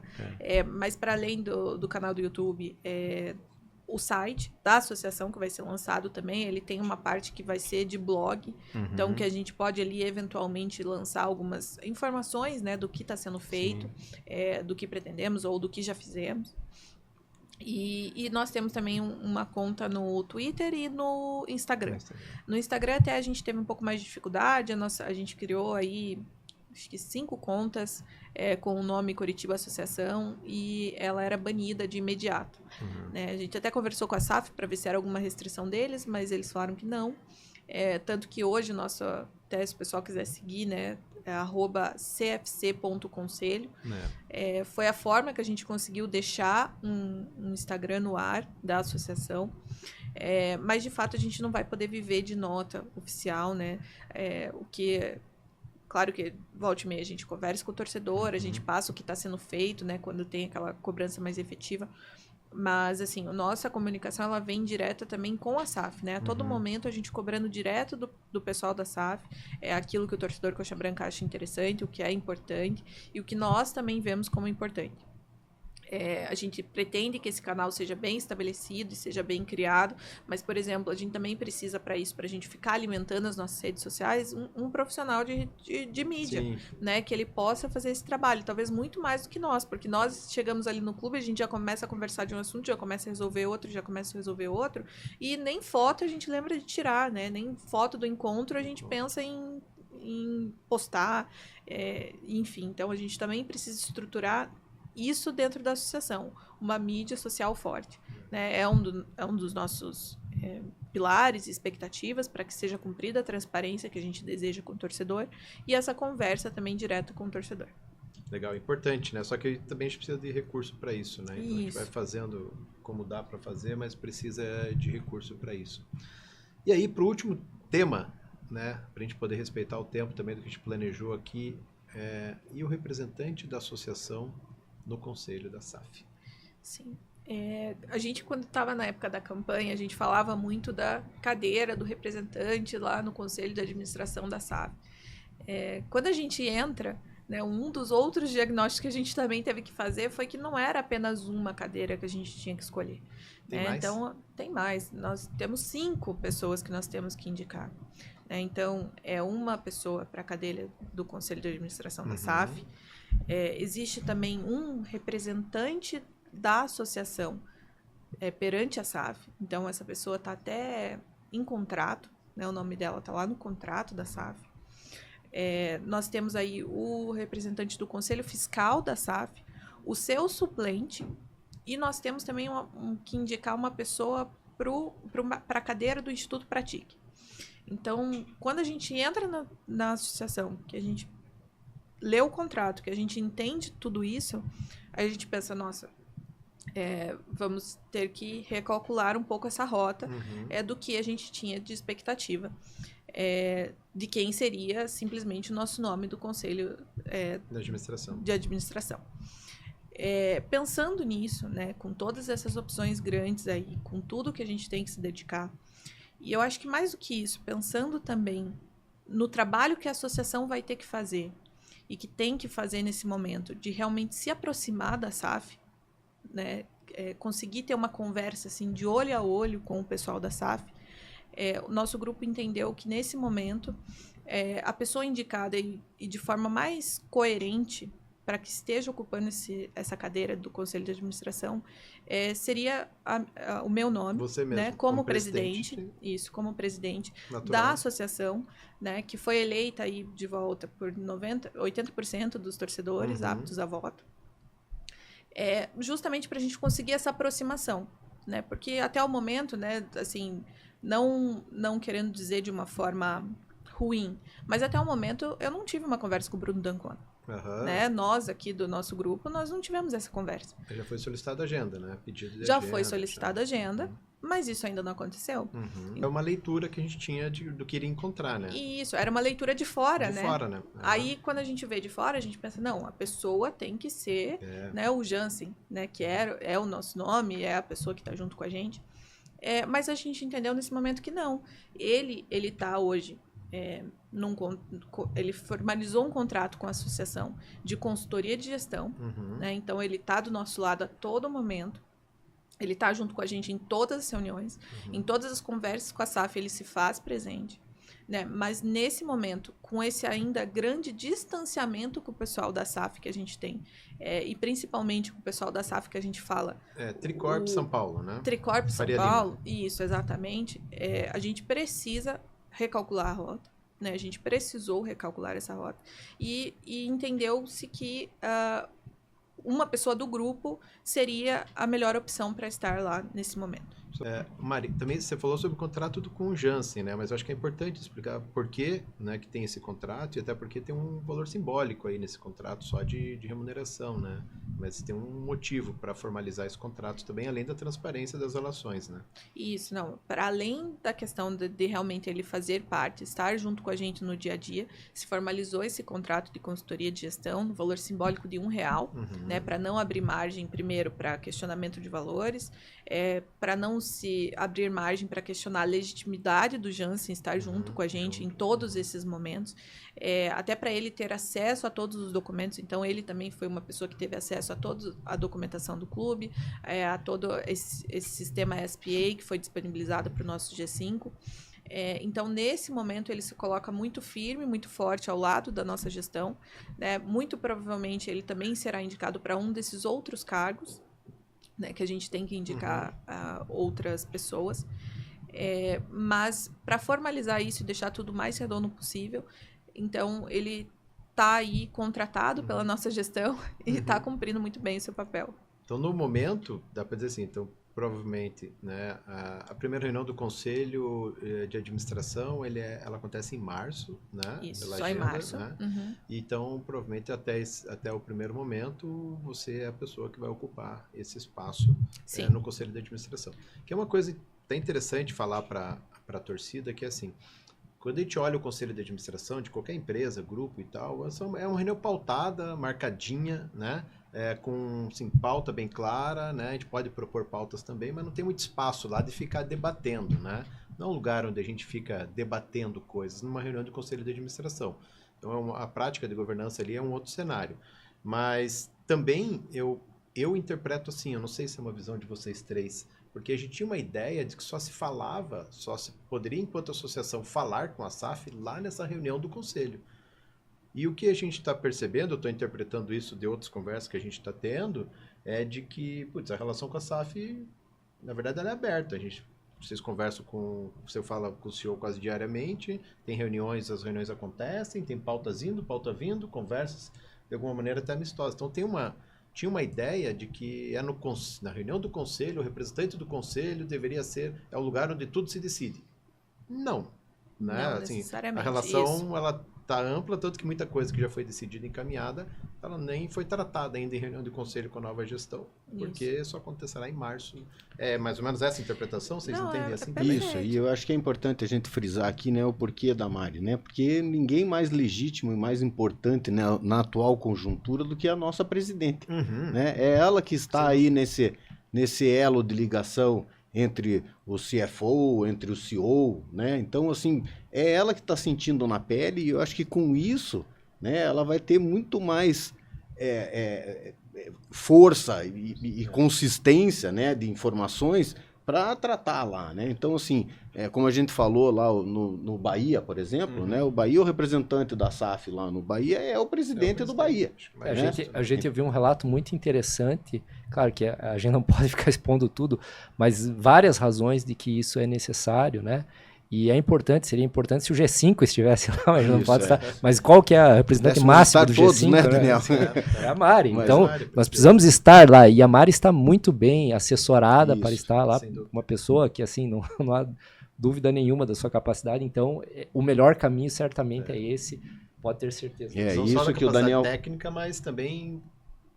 Mas, para além do canal do YouTube, o site da associação que vai ser lançado também, ele tem uma parte que vai ser de blog, então que a gente pode ali eventualmente lançar algumas informações, né, do que está sendo feito, do que pretendemos ou do que já fizemos. E nós temos também uma conta no Twitter e no Instagram. No Instagram até a gente teve um pouco mais de dificuldade, a gente criou aí acho que 5 contas com o nome Coritiba Associação e ela era banida de imediato. Né? A gente até conversou com a SAF para ver se era alguma restrição deles, mas eles falaram que não. Tanto que hoje até se o pessoal quiser seguir, né, é @cfc.conselho. Foi a forma que a gente conseguiu deixar um Instagram no ar da associação. Mas, de fato, a gente não vai poder viver de nota oficial, né? O que... Claro que, volta e meia, a gente conversa com o torcedor, a gente passa o que está sendo feito, né? Quando tem aquela cobrança mais efetiva. Mas, assim, a nossa comunicação, ela vem direta também com a SAF, né? A todo momento, a gente cobrando direto do pessoal da SAF, aquilo que o torcedor Coxa Branca acha interessante, o que é importante, e o que nós também vemos como importante. A gente pretende que esse canal seja bem estabelecido e seja bem criado, mas, por exemplo, a gente também precisa para isso, para a gente ficar alimentando as nossas redes sociais, um profissional de mídia, né? Que ele possa fazer esse trabalho, talvez muito mais do que nós, porque nós chegamos ali no clube, a gente já começa a conversar de um assunto, já começa a resolver outro, e nem foto a gente lembra de tirar, né? Nem foto do encontro a gente pensa em postar, enfim. Então, a gente também precisa estruturar isso dentro da associação, uma mídia social forte, né? É um dos nossos pilares e expectativas para que seja cumprida a transparência que a gente deseja com o torcedor e essa conversa também direta com o torcedor. Legal, importante, né? Só que também a gente precisa de recurso para isso, né? Então a gente vai fazendo como dá para fazer, mas precisa de recurso para isso. E aí, para o último tema, né? Para a gente poder respeitar o tempo também do que a gente planejou aqui, e o representante da associação no conselho da SAF. Sim. A gente, quando estava na época da campanha, a gente falava muito da cadeira do representante lá no conselho de administração da SAF. Quando a gente entra, né, um dos outros diagnósticos que a gente também teve que fazer foi que não era apenas uma cadeira que a gente tinha que escolher. Tem mais? Então, tem mais. Nós temos 5 pessoas que nós temos que indicar. Então, é uma pessoa para a cadeira do conselho de administração da SAF. Existe também um representante da associação perante a SAF. Então, essa pessoa está até em contrato, né? O nome dela está lá no contrato da SAF. Nós temos aí o representante do conselho fiscal da SAF, o seu suplente, e nós temos também que indicar uma pessoa para a cadeira do Instituto Pratique. Então, quando a gente entra na associação, que a gente lê o contrato, que a gente entende tudo isso, aí a gente pensa, nossa, vamos ter que recalcular um pouco essa rota do que a gente tinha de expectativa, de quem seria simplesmente o nosso nome do conselho de administração. Pensando nisso, né, com todas essas opções grandes aí, com tudo que a gente tem que se dedicar, e eu acho que mais do que isso, pensando também no trabalho que a associação vai ter que fazer e que tem que fazer nesse momento, de realmente se aproximar da SAF, né, conseguir ter uma conversa assim, de olho a olho com o pessoal da SAF, o nosso grupo entendeu que nesse momento a pessoa indicada e de forma mais coerente para que esteja ocupando essa cadeira do Conselho de Administração, seria o meu nome, você mesmo, né, como presidente, como presidente da associação, né, que foi eleita aí de volta por 80% dos torcedores aptos a voto, justamente para a gente conseguir essa aproximação, né, porque até o momento, né, assim, não querendo dizer de uma forma ruim, mas até o momento eu não tive uma conversa com o Bruno D'Ancona. Né? Nós aqui do nosso grupo, nós não tivemos essa conversa. Já foi solicitada a agenda, né? Pedido de já agenda, foi solicitada a agenda, mas isso ainda não aconteceu. É uma leitura que a gente tinha do que iria encontrar, né? Isso, era uma leitura de fora, né? De fora, né? Aí, quando a gente vê de fora, a gente pensa, não, a pessoa tem que ser né, o Jansen, né? Que é o nosso nome, é a pessoa que está junto com a gente. Mas a gente entendeu nesse momento que não. Ele está hoje... ele formalizou um contrato com a associação de consultoria de gestão, né? Então ele está do nosso lado a todo momento, ele está junto com a gente em todas as reuniões, em todas as conversas com a SAF ele se faz presente, né? Mas nesse momento, com esse ainda grande distanciamento com o pessoal da SAF que a gente tem, e principalmente com o pessoal da SAF que a gente fala... Tricorp São Paulo, né? Tricorp São Paulo, isso, exatamente. A gente precisa recalcular a rota, né? A gente precisou recalcular essa rota e entendeu-se que uma pessoa do grupo seria a melhor opção para estar lá nesse momento. Mari, também você falou sobre o contrato com o Janssen, né? Mas eu acho que é importante explicar por que, né, que tem esse contrato e até porque tem um valor simbólico aí nesse contrato só de remuneração, né? Mas tem um motivo para formalizar esse contrato também, além da transparência das relações, né? Isso, não. Para além da questão de realmente ele fazer parte, estar junto com a gente no dia a dia, se formalizou esse contrato de consultoria de gestão no valor simbólico de R$1, né? Para não abrir margem, primeiro, para questionamento de valores, para não se abrir margem para questionar a legitimidade do Janssen estar junto com a gente em todos esses momentos, até para ele ter acesso a todos os documentos. Então, ele também foi uma pessoa que teve acesso a toda a documentação do clube, a todo esse sistema SPA que foi disponibilizado para o nosso G5. Então, nesse momento, ele se coloca muito firme, muito forte ao lado da nossa gestão, né? Muito provavelmente, ele também será indicado para um desses outros cargos, né, que a gente tem que indicar outras pessoas. Mas, para formalizar isso e deixar tudo mais redondo possível, então, ele está aí contratado pela nossa gestão e está cumprindo muito bem o seu papel. Então, no momento, dá para dizer assim, então, provavelmente, né, a primeira reunião do Conselho de Administração, ela acontece em março, né? Isso, pela só agenda, em março. Né? Então, provavelmente, até o primeiro momento, você é a pessoa que vai ocupar esse espaço no Conselho de Administração. Que é uma coisa até interessante falar para a torcida, que é assim, quando a gente olha o Conselho de Administração de qualquer empresa, grupo e tal, é uma reunião pautada, marcadinha, né? Com assim, pauta bem clara, né? A gente pode propor pautas também, mas não tem muito espaço lá de ficar debatendo, né? Não é um lugar onde a gente fica debatendo coisas numa reunião de Conselho de Administração. Então, a prática de governança ali é um outro cenário. Mas também eu interpreto assim, eu não sei se é uma visão de vocês três, porque a gente tinha uma ideia de que só se poderia, enquanto associação, falar com a SAF lá nessa reunião do Conselho. E o que a gente está percebendo, eu estou interpretando isso de outras conversas que a gente está tendo, é de que a relação com a SAF, na verdade, ela é aberta. Vocês conversam você fala com o CEO quase diariamente, tem reuniões, as reuniões acontecem, tem pautas indo, pauta vindo, conversas de alguma maneira até amistosas. Então tinha uma ideia de que na reunião do Conselho, o representante do Conselho deveria ser o lugar onde tudo se decide. Não. Né? Não assim, necessariamente. A relação ela está ampla, tanto que muita coisa que já foi decidida e encaminhada, ela nem foi tratada ainda em reunião de conselho com a nova gestão, porque só acontecerá em março. É mais ou menos essa interpretação? Vocês entendem assim também? Isso, e eu acho que é importante a gente frisar aqui, né, o porquê da Mari, né? Porque ninguém mais legítimo e mais importante, né, na atual conjuntura do que a nossa presidente. Né? É ela que está aí nesse elo de ligação entre o CFO, entre o CEO, né? Então, assim, é ela que está sentindo na pele e eu acho que com isso, né, ela vai ter muito mais força e consistência, né, de informações para tratar lá, né? Então, assim, como a gente falou lá no Bahia, por exemplo, né? O Bahia, o representante da SAF lá no Bahia é o presidente do Bahia. A gente viu um relato muito interessante, claro que a gente não pode ficar expondo tudo, mas várias razões de que isso é necessário, né? E seria importante se o G5 estivesse lá, mas não pode estar. Mas qual que é a representante máxima do todos, G5? Né, Daniel? É a Mari. Então, nós precisamos estar lá. E a Mari está muito bem assessorada para estar lá. Uma pessoa que, assim, não há dúvida nenhuma da sua capacidade. Então, o melhor caminho certamente é esse. Pode ter certeza. Não isso só que o Daniel... técnica, mas também...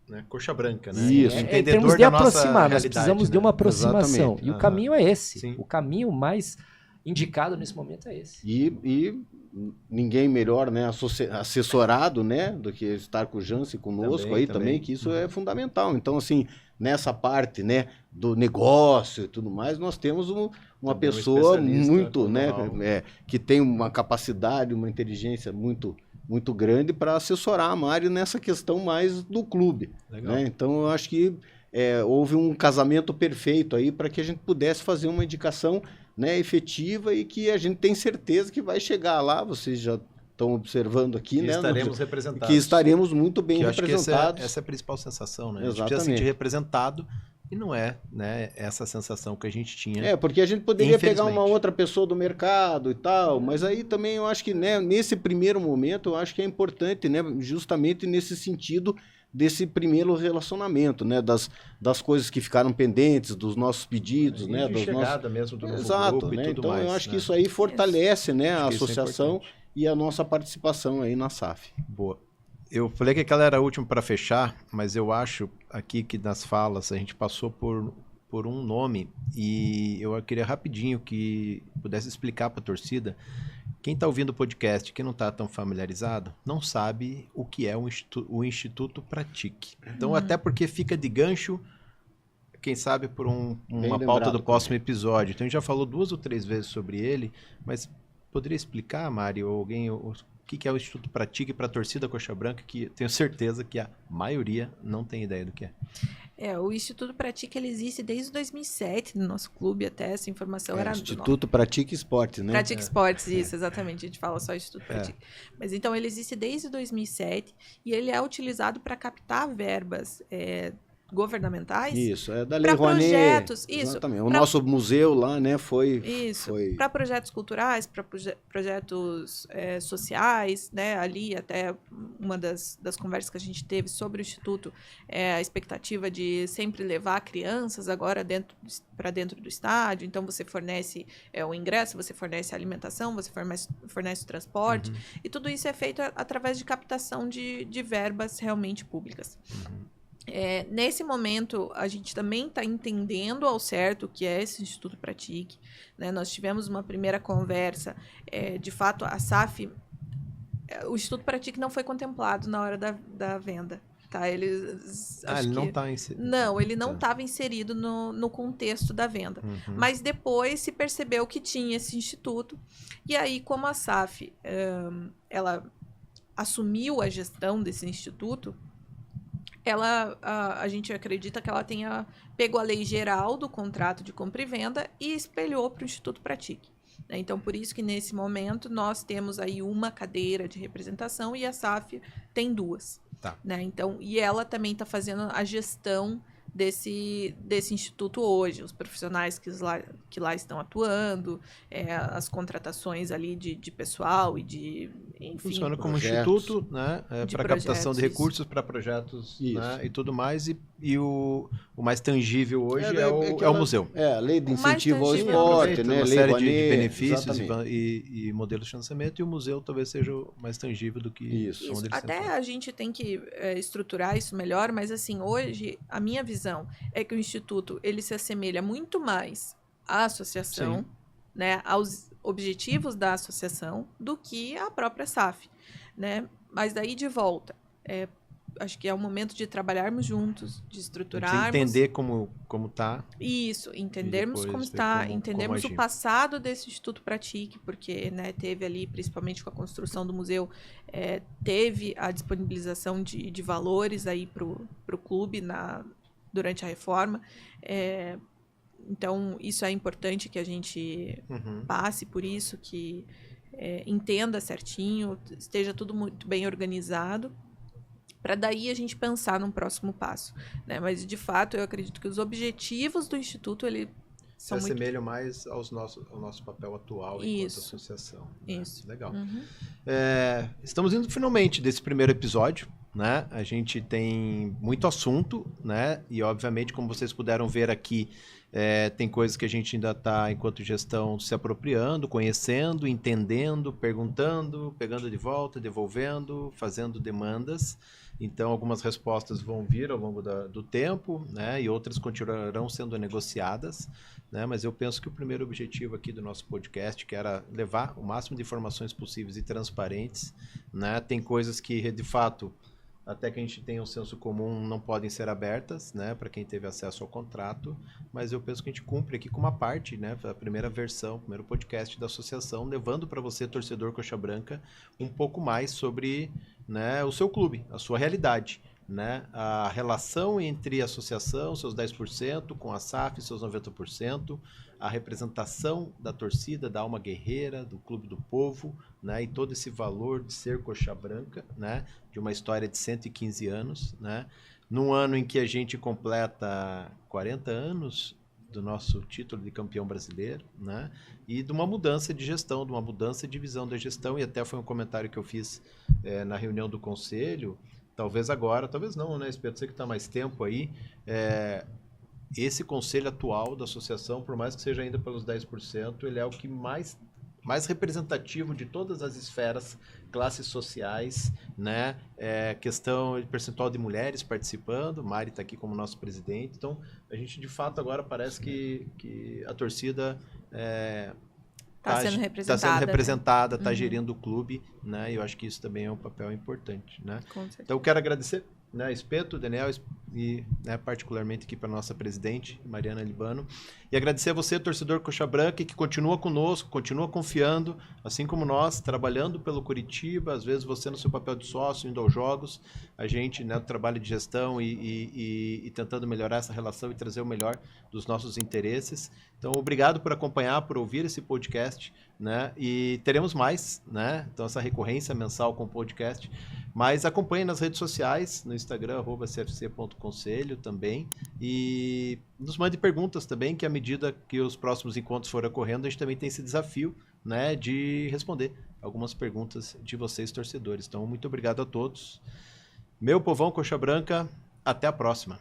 Né, coxa branca, né? Isso. Em termos de aproximar, nós precisamos de uma aproximação. Exatamente. E o caminho é esse. Sim. O caminho mais indicado nesse momento é esse. E ninguém melhor, né, assessorado, né, do que estar com o Janssen conosco também, que isso é fundamental. Então, assim, nessa parte, né, do negócio e tudo mais, nós temos uma pessoa muito, né, que tem uma capacidade, uma inteligência muito grande para assessorar a Mari nessa questão mais do clube. Né? Então, eu acho que houve um casamento perfeito aí para que a gente pudesse fazer uma indicação, né, efetiva e que a gente tem certeza que vai chegar lá. Vocês já estão observando aqui, né? Estaremos representados. Que estaremos muito bem representados. Essa é a principal sensação, né? Exatamente. A gente precisa sentir representado e não é, né, essa sensação que a gente tinha. Porque a gente poderia pegar uma outra pessoa do mercado e tal, mas aí também eu acho que, né, nesse primeiro momento, eu acho que é importante, né, justamente nesse sentido desse primeiro relacionamento, né? Das coisas que ficaram pendentes, dos nossos pedidos, né? De chegada mesmo do novo Exato, grupo né? e tudo Então mais. eu acho que isso aí fortalece, né, a Acho que isso é associação importante. e a nossa participação aí na SAF. Boa. Eu falei que aquela era a última para fechar, mas eu acho aqui que nas falas a gente passou por um nome e eu queria rapidinho que pudesse explicar para a torcida. Quem está ouvindo o podcast, que não está tão familiarizado, não sabe o que é o Instituto Pratique. Então, até porque fica de gancho, quem sabe, por uma pauta do próximo episódio. Então, a gente já falou 2 ou 3 vezes sobre ele, mas poderia explicar, Mari, ou alguém, o que é o Instituto Pratique para a torcida Coxa Branca, que tenho certeza que a maioria não tem ideia do que é. O Instituto Pratique, ele existe desde 2007 no nosso clube, até essa informação era... Instituto Pratique Esportes, né? Pratique Esportes, isso, exatamente. A gente fala só Instituto Pratique. Mas então, ele existe desde 2007 e ele é utilizado para captar verbas governamentais. Isso, da Lei Rouanet. Projetos, isso. Exatamente. O nosso museu lá, né, foi... Isso, para projetos culturais, para projetos sociais, né, ali até uma das conversas que a gente teve sobre o Instituto, a expectativa de sempre levar crianças agora para dentro do estádio, então você fornece o ingresso, você fornece a alimentação, você fornece o transporte, e tudo isso é feito através de captação de verbas realmente públicas. Nesse momento, a gente também está entendendo ao certo o que é esse Instituto Pratique, né? Nós tivemos uma primeira conversa, de fato, a SAF, o Instituto Pratique não foi contemplado na hora da venda. Tá? Ele não está inserido? Não, ele não estava inserido no contexto da venda. Mas depois se percebeu que tinha esse instituto, e aí, como a SAF ela assumiu a gestão desse instituto, a gente acredita que ela tenha pego a lei geral do contrato de compra e venda e espelhou para o Instituto Pratique. Então, por isso que nesse momento nós temos aí uma cadeira de representação e a SAF tem 2. Tá. Né? Então, e ela também está fazendo a gestão desse instituto hoje, os profissionais que lá estão atuando, as contratações ali de pessoal e de, enfim... Funciona como instituto, né, para captação de recursos para projetos, né, e tudo mais, e o mais tangível hoje é o museu. A lei de incentivo ao esporte, né? Uma série de benefícios e modelos de financiamento, e o museu talvez seja o mais tangível do que isso. Até a gente tem que estruturar isso melhor, mas assim, hoje a minha visão é que o Instituto ele se assemelha muito mais à associação, né, aos objetivos da associação, do que a própria SAF. Né? Mas daí de volta, acho que é o momento de trabalharmos juntos, de estruturarmos... Entender como está. Isso, entendermos como está, entendermos o passado desse Instituto Pratique, porque, né, teve ali, principalmente com a construção do museu, teve a disponibilização de valores aí para o clube durante a reforma. Então, isso é importante que a gente passe por isso, que entenda certinho, esteja tudo muito bem organizado, para daí a gente pensar num próximo passo. Né? Mas, de fato, eu acredito que os objetivos do Instituto, se assemelham mais ao nosso papel atual enquanto associação. Né? Isso. Legal. Estamos indo finalmente desse primeiro episódio. Né? A gente tem muito assunto, né? E obviamente, como vocês puderam ver aqui, tem coisas que a gente ainda está, enquanto gestão, se apropriando, conhecendo, entendendo, perguntando, pegando de volta, devolvendo, fazendo demandas. Então, algumas respostas vão vir ao longo do tempo, né? E outras continuarão sendo negociadas. Né? Mas eu penso que o primeiro objetivo aqui do nosso podcast, que era levar o máximo de informações possíveis e transparentes, né? Tem coisas que, de fato, até que a gente tenha um senso comum, não podem ser abertas, né, para quem teve acesso ao contrato, mas eu penso que a gente cumpre aqui com uma parte, né, a primeira versão, o primeiro podcast da associação, levando para você, torcedor Coxa Branca, um pouco mais sobre, né, o seu clube, a sua realidade, né, a relação entre a associação, seus 10%, com a SAF, seus 90%, a representação da torcida, da alma guerreira, do Clube do Povo, né, e todo esse valor de ser Coxa Branca, né, de uma história de 115 anos, né, num ano em que a gente completa 40 anos do nosso título de campeão brasileiro, né, e de uma mudança de gestão, de uma mudança de visão da gestão, e até foi um comentário que eu fiz na reunião do conselho. talvez agora, talvez não, né, Espeto, você que está mais tempo aí, esse conselho atual da associação, por mais que seja ainda pelos 10%, ele é o que mais representativo de todas as esferas, classes sociais, né? Questão de percentual de mulheres participando, Mari está aqui como nosso presidente, então a gente de fato agora parece que a torcida está sendo representada, está gerindo o clube, né? E eu acho que isso também é um papel importante, né? Com certeza. Então eu quero agradecer, né, Espeto, Daniel e, né, particularmente aqui para a nossa presidente, Mariana Libano. E agradecer a você, torcedor Coxa Branca, que continua conosco, continua confiando, assim como nós, trabalhando pelo Curitiba, às vezes você no seu papel de sócio, indo aos jogos, a gente, né, no trabalho de gestão e tentando melhorar essa relação e trazer o melhor dos nossos interesses. Então, obrigado por acompanhar, por ouvir esse podcast, né? E teremos mais, né? Então, essa recorrência mensal com o podcast. Mas acompanhe nas redes sociais, no Instagram, @cfc.conselho também. E nos mande perguntas também, que à medida que os próximos encontros forem ocorrendo, a gente também tem esse desafio, né, de responder algumas perguntas de vocês, torcedores. Então, muito obrigado a todos. Meu povão Coxa Branca, até a próxima.